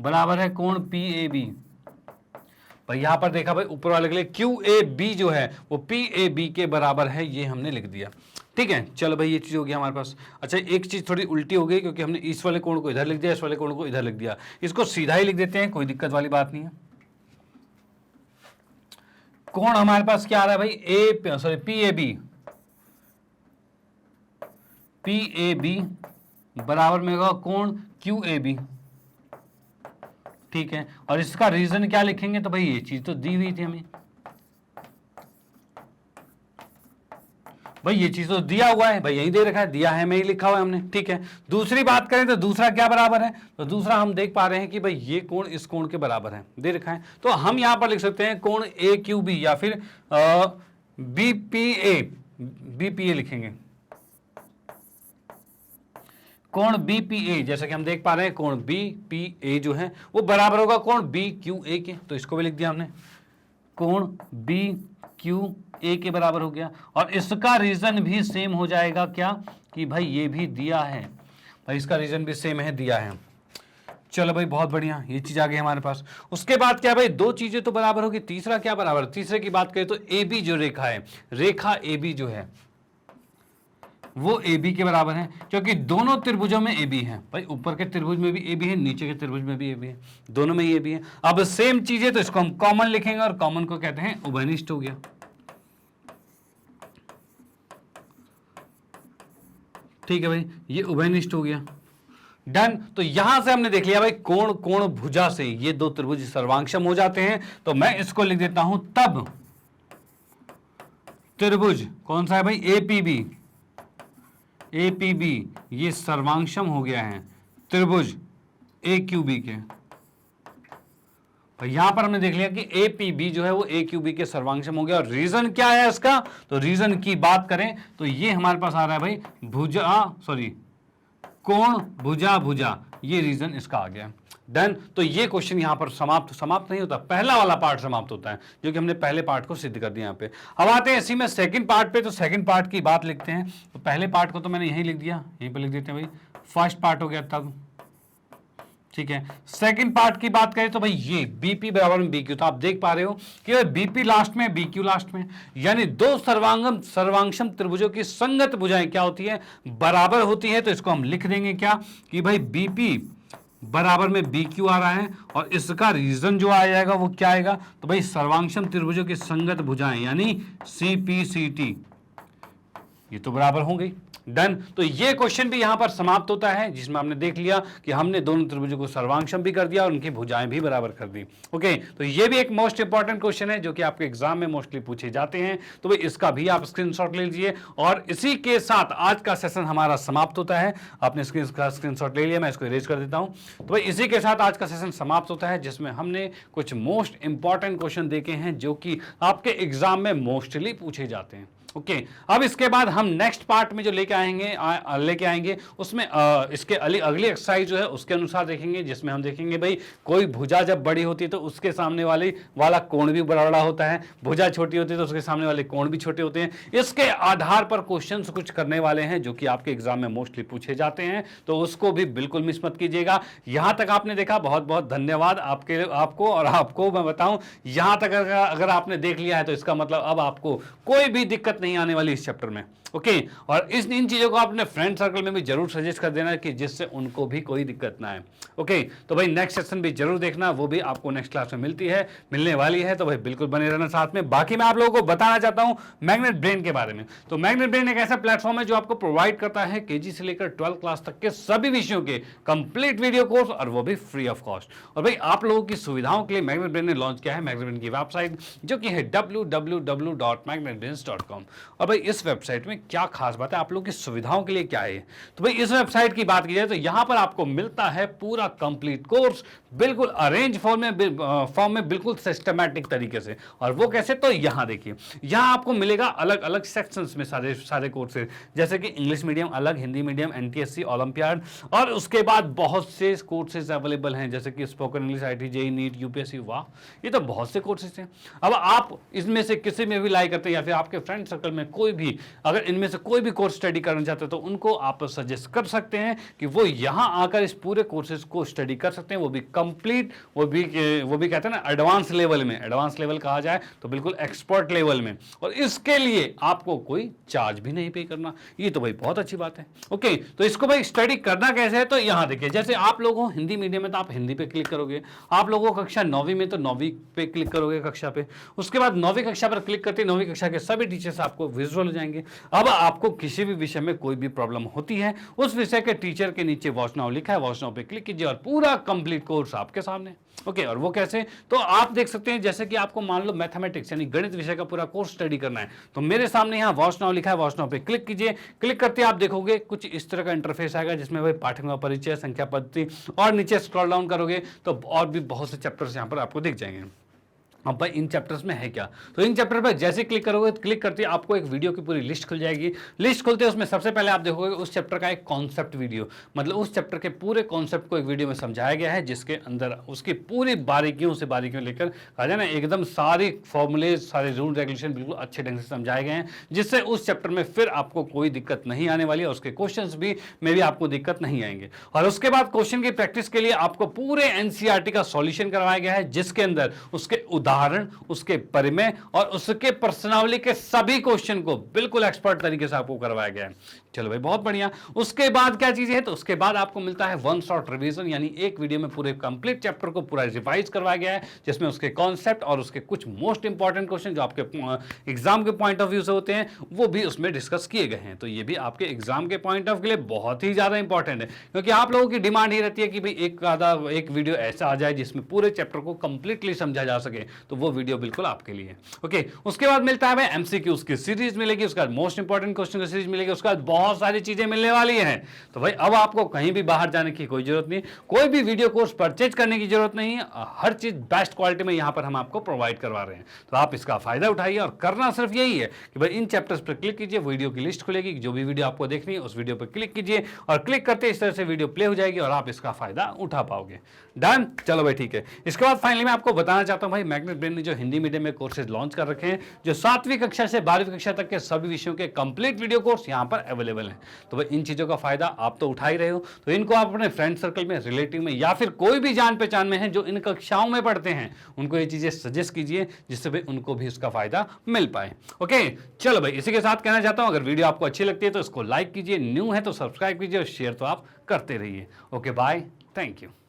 बराबर है कोण पी ए बी। भाई यहां पर देखा भाई ऊपर वाले के लिए क्यू ए बी जो है वो पी ए बी के बराबर है, ये हमने लिख दिया। ठीक है, चलो भाई ये चीज हो गया हमारे पास। अच्छा एक चीज थोड़ी उल्टी हो गई, क्योंकि हमने इस वाले कोण को इधर लिख दिया, इस वाले कोण को इधर लिख दिया। इसको सीधा ही लिख देते हैं, कोई दिक्कत वाली बात नहीं है। कोण हमारे पास क्या आ रहा है भाई, पी ए बी बराबर में होगा कोण क्यू ए बी। ठीक है, और इसका रीजन क्या लिखेंगे, तो भाई ये चीज तो दी हुई थी हमें, भाई ये चीज तो दिया हुआ है, भाई यही दे रखा है, दिया है में ही लिखा हुआ है हमने। ठीक है, दूसरी बात करें तो दूसरा क्या बराबर है, तो दूसरा हम देख पा रहे हैं कि भाई ये कोण इस कोण के बराबर है, दे रखा है। तो हम यहां पर लिख सकते हैं कोण ए क्यू बी या फिर बीपीए लिखेंगे, कोण बीपीए। जैसा कि हम देख पा रहे हैं कोण बीपीए जो है वो बराबर होगा कोण बी क्यू ए के, तो इसको भी लिख दिया हमने, कोण बी क्यू ए के बराबर हो गया। और इसका रीजन भी सेम हो जाएगा क्या, कि भाई ये भी दिया है, भाई इसका रीजन भी सेम है, दिया है। चलो भाई बहुत बढ़िया, ये चीज आ गई हमारे पास। उसके बाद क्या भाई, दो चीजें तो बराबर होगी, तीसरा क्या बराबर, तीसरे की बात करें तो ए बी जो रेखा है, रेखा ए बी जो है वो ए बी के बराबर है, क्योंकि दोनों त्रिभुजों में ए बी है। भाई ऊपर के त्रिभुज में भी ए बी है, नीचे के त्रिभुज में भी ए बी है, दोनों में ही ए बी है। अब सेम चीज है तो इसको हम कॉमन लिखेंगे, और कॉमन को कहते हैं उभयनिष्ठ हो गया। ठीक है भाई, ये उभयनिष्ठ हो गया, डन। तो यहां से हमने देख लिया भाई कोण कोण भुजा से ये दो त्रिभुज सर्वांक्षम हो जाते हैं। तो मैं इसको लिख देता हूं, तब त्रिभुज कौन सा है भाई, एपीबी, एपीबी ये सर्वांक्षम हो गया है त्रिभुज ए क्यू बी के। यहां पर हमने देख लिया कि ए पी बी जो है वो ए क्यू बी के सर्वांक्षम हो गया। और रीजन क्या है इसका, तो रीजन की बात करें तो ये हमारे पास आ रहा है भाई कोण भुजा भुजा, ये रीजन इसका आ गया। डन। तो ये क्वेश्चन यहां पर समाप्त नहीं होता, पहला वाला पार्ट समाप्त होता है, जो कि हमने पहले पार्ट को सिद्ध कर दिया यहाँ पे। अब आते हैं इसी में सेकंड पार्ट पे, तो सेकंड पार्ट की बात लिखते हैं। तो पहले पार्ट को तो मैंने यहीं लिख दिया, यहीं पे लिख देते हैं भाई, फर्स्ट पार्ट हो गया तब। ठीक है, सेकंड पार्ट की बात करें तो भाई ये बीपी बराबर में बीक्यू, तो आप देख पा रहे हो कि बीपी लास्ट में बीक्यू लास्ट में, यानी दो सर्वांक्षम त्रिभुजों की संगत भुजाएं क्या होती है, बराबर होती है। तो इसको हम लिख देंगे क्या, कि भाई बीपी बराबर में बीक्यू आ रहा है, और इसका रीजन जो आ जाएगा वो क्या आएगा, तो भाई सर्वांक्षम त्रिभुजों की संगत भुजाएं यानी सीपीसीटी, ये तो बराबर हो गई। डन। तो ये क्वेश्चन भी यहां पर समाप्त होता है, जिसमें हमने देख लिया कि हमने दोनों त्रिभुजों को सर्वांक्षम भी कर दिया और उनकी भुजाएं भी बराबर कर दी। ओके, तो ये भी एक मोस्ट इंपॉर्टेंट क्वेश्चन है जो कि आपके एग्जाम में मोस्टली पूछे जाते हैं। तो भाई इसका भी आप स्क्रीनशॉट ले लीजिए, और इसी के साथ आज का सेशन हमारा समाप्त होता है। आपने स्क्रीनशॉट ले लिया, मैं इसको इरेज कर देता हूं। तो भाई इसी के साथ आज का सेशन समाप्त होता है, जिसमें हमने कुछ मोस्ट इंपॉर्टेंट क्वेश्चन देखे हैं जो कि आपके एग्जाम में मोस्टली पूछे जाते हैं। ओके, अब इसके बाद हम नेक्स्ट पार्ट में जो लेके आएंगे उसमें इसके अगली एक्सरसाइज जो है उसके अनुसार देखेंगे, जिसमें हम देखेंगे भाई कोई भुजा जब बड़ी होती है तो उसके सामने वाला कोण भी बड़ा होता है, भुजा छोटी होती है तो उसके सामने वाले कोण भी छोटे होते हैं। इसके आधार पर क्वेश्चंस कुछ करने वाले हैं जो कि आपके एग्जाम में मोस्टली पूछे जाते हैं, तो उसको भी बिल्कुल मिस मत कीजिएगा। यहां तक आपने देखा, बहुत बहुत धन्यवाद आपको। और आपको मैं बताऊं, यहां तक अगर आपने देख लिया है तो इसका मतलब अब आपको कोई भी दिक्कत नहीं आने वाली इस चैप्टर में। ओके, और इन चीजों को अपने फ्रेंड सर्कल में भी जरूर सजेस्ट कर देना, कि जिससे उनको भी कोई दिक्कत ना आए। ओके, तो भाई नेक्स्ट सेशन भी जरूर देखना, वो भी आपको नेक्स्ट क्लास में मिलने वाली है, तो भाई बिल्कुल बने रहना साथ में। बाकी मैं आप लोगों को बताना चाहता हूं मैग्नेट ब्रेन के बारे में। तो मैग्नेट ब्रेन एक ऐसा प्लेटफॉर्म है जो आपको प्रोवाइड करता है केजी से लेकर 12th क्लास तक के सभी विषयों के कंप्लीट वीडियो कोर्स, और वो भी फ्री ऑफ कॉस्ट। और भाई आप लोगों की सुविधाओं के लिए मैग्नेट ब्रेन ने लॉन्च किया है मैग्नेट ब्रेन की वेबसाइट, जो कि है www.magnetbrains.com। और भाई इस वेबसाइट में क्या खास बात है, आप लोगों की सुविधाओं के लिए क्या है, तो भाई इस वेबसाइट की बात की जाए तो यहां पर आपको मिलता है पूरा कंप्लीट कोर्स, बिल्कुल अरेंज फॉर्म में बिल्कुल सिस्टमैटिक तरीके से। और वो कैसे, तो यहां देखिए, यहां आपको मिलेगा अलग अलग सेक्शंस में सारे सारे कोर्सेज, जैसे कि इंग्लिश मीडियम अलग, हिंदी मीडियम, एनटीएससी, ओलंपियाड, और उसके बाद बहुत से कोर्सेज अवेलेबल हैं जैसे कि spoken English, IT, JE, NEET, UPSC. वाह, ये तो बहुत से कोर्सेज हैं। अब आप इसमें से किसी में भी लाइक करते हैं या फिर आपके फ्रेंड सर्कल में कोई भी अगर इनमें से कोई भी कोर्स स्टडी करना चाहते हैं तो उनको आप सजेस्ट कर सकते हैं कि वो यहां आकर इस पूरे कोर्सेज को स्टडी कर सकते हैं, वो भी कंप्लीट, वो भी कहते हैं ना एडवांस लेवल में, एडवांस लेवल कहा जाए तो बिल्कुल एक्सपर्ट लेवल में, और इसके लिए आपको कोई चार्ज भी नहीं पे करना। ये तो भाई बहुत अच्छी बात है। ओके, तो इसको भाई स्टडी करना कैसे है, तो यहां देखिए, जैसे आप लोग हो हिंदी मीडियम में तो आप हिंदी पे क्लिक करोगे, आप लोगों को कक्षा 9वीं में तो 9वीं पे क्लिक करोगे कक्षा पे, उसके बाद 9वीं कक्षा पर क्लिक करते 9वीं कक्षा के सभी टीचर्स आपको विजुअल हो जाएंगे। अब आपको किसी भी विषय में कोई भी प्रॉब्लम होती है, उस विषय के टीचर के नीचे वॉच नाउ लिखा है, वॉच नाउ पे क्लिक कीजिए और पूरा कंप्लीट कोर्स आपके सामने। ओके, और वो कैसे, तो आप देख सकते हैं जैसे कि आपको मान लो मैथमेटिक्स यानी गणित विषय का पूरा कोर्स स्टडी करना है, तो मेरे सामने यहाँ वॉच नाउ लिखा है, वॉच नाउ पे क्लिक कीजिए। क्लिक करते आप देखोगे कुछ इस तरह का इंटरफेस आएगा जिसमें भाई पाठ्यक्रम का परिचय, संख्या पद्धति, और नीचे स्क्रॉल डाउन करोगे तो और भी बहुत से चैप्टर्स यहाँ पर आपको दिख जाएंगे। अब भाई इन चैप्टर्स में है क्या, तो इन चैप्टर पर जैसे क्लिक करोगे, क्लिक करते आपको एक वीडियो की पूरी लिस्ट खुल जाएगी। लिस्ट खुलते उसमें सबसे पहले आप देखोगे उस चैप्टर का एक कॉन्सेप्ट वीडियो, मतलब उस चैप्टर के पूरे कॉन्सेप्ट को एक वीडियो में समझाया गया है, जिसके अंदर उसकी पूरी बारीकियों से बारीकियों लेकर कहा जाए ना एकदम सारी फॉर्मूले, सारे रूल रेगुलेशन बिल्कुल अच्छे ढंग से समझाए गए हैं, जिससे उस चैप्टर में फिर आपको कोई दिक्कत नहीं आने वाली है, उसके क्वेश्चन में भी आपको दिक्कत नहीं आएंगे। और उसके बाद क्वेश्चन की प्रैक्टिस के लिए आपको पूरे एनसीईआरटी का सॉल्यूशन करवाया गया है, जिसके अंदर उसके उदाहरण, उसके परिमेय और उसके प्रश्नावली के सभी क्वेश्चन को बिल्कुल एक्सपर्ट तरीके से आपको करवाया गया है। चलो भाई बहुत बढ़िया। उसके बाद क्या चीजें हैं, तो उसके बाद आपको मिलता है वन शॉट रिवीजन, यानी एक वीडियो में पूरे कंप्लीट चैप्टर को पूरा रिवाइज करवाया गया है, जिसमें उसके कॉन्सेप्ट और उसके कुछ मोस्ट इंपॉर्टेंट क्वेश्चन जो आपके एग्जाम के पॉइंट ऑफ व्यू से होते हैं वो भी उसमें डिस्कस किए गए हैं। तो ये भी आपके एग्जाम के पॉइंट ऑफ के लिए बहुत ही ज्यादा इंपॉर्टेंट है, क्योंकि आप लोगों की डिमांड ही रहती है कि भाई एक वीडियो ऐसा आ जाए जिसमें पूरे चैप्टर को कंप्लीटली समझा जा सके, तो वो वीडियो बिल्कुल आपके लिए। ओके, उसके बाद मिलता है भाई एमसीक्यूज की सीरीज मिलेगी, उसके बाद मोस्ट इंपॉर्टेंट क्वेश्चन की सीरीज मिलेगी, उसके बाद बहुत सारी चीजें मिलने वाली हैं। तो भाई अब आपको कहीं भी बाहर जाने की कोई जरूरत नहीं, कोई भी वीडियो कोर्स परचेज करने की जरूरत नहीं है, हर चीज बेस्ट क्वालिटी में यहां पर हम आपको प्रोवाइड करवा रहे हैं। तो आप इसका फायदा उठाइए और करना सिर्फ यही है कि भाई इन चैप्टर्स पर क्लिक कीजिए, वीडियो की लिस्ट खुलेगी, जो भी वीडियो आपको देखनी है उस वीडियो पर क्लिक कीजिए और क्लिक करते इस तरह से वीडियो प्ले हो जाएगी और आप इसका फायदा उठा पाओगे। डन, चलो भाई ठीक है। इसके बाद फाइनली मैं आपको बताना चाहता हूं भाई मैग्नेट ब्रेन ने जो हिंदी मीडियम में कोर्सेज लॉन्च कर रखे हैं, जो 7वीं कक्षा से 12वीं कक्षा तक के सभी विषयों के कंप्लीट वीडियो कोर्स यहां पर अवेलेबल हैं। तो भाई इन चीजों का फायदा आप तो उठा ही रहे हो, तो इनको आप अपने फ्रेंड सर्कल में, रिलेटिव में या फिर कोई भी जान पहचान में है जो इन कक्षाओं में पढ़ते हैं, उनको ये चीजें सजेस्ट कीजिए जिससे भाई उनको भी उसका फायदा मिल पाए। ओके, चलो भाई इसी के साथ कहना चाहता हूं अगर वीडियो आपको अच्छी लगती है तो इसको लाइक कीजिए, न्यू है तो सब्सक्राइब कीजिए और शेयर तो आप करते रहिए। Okay bye, thank you.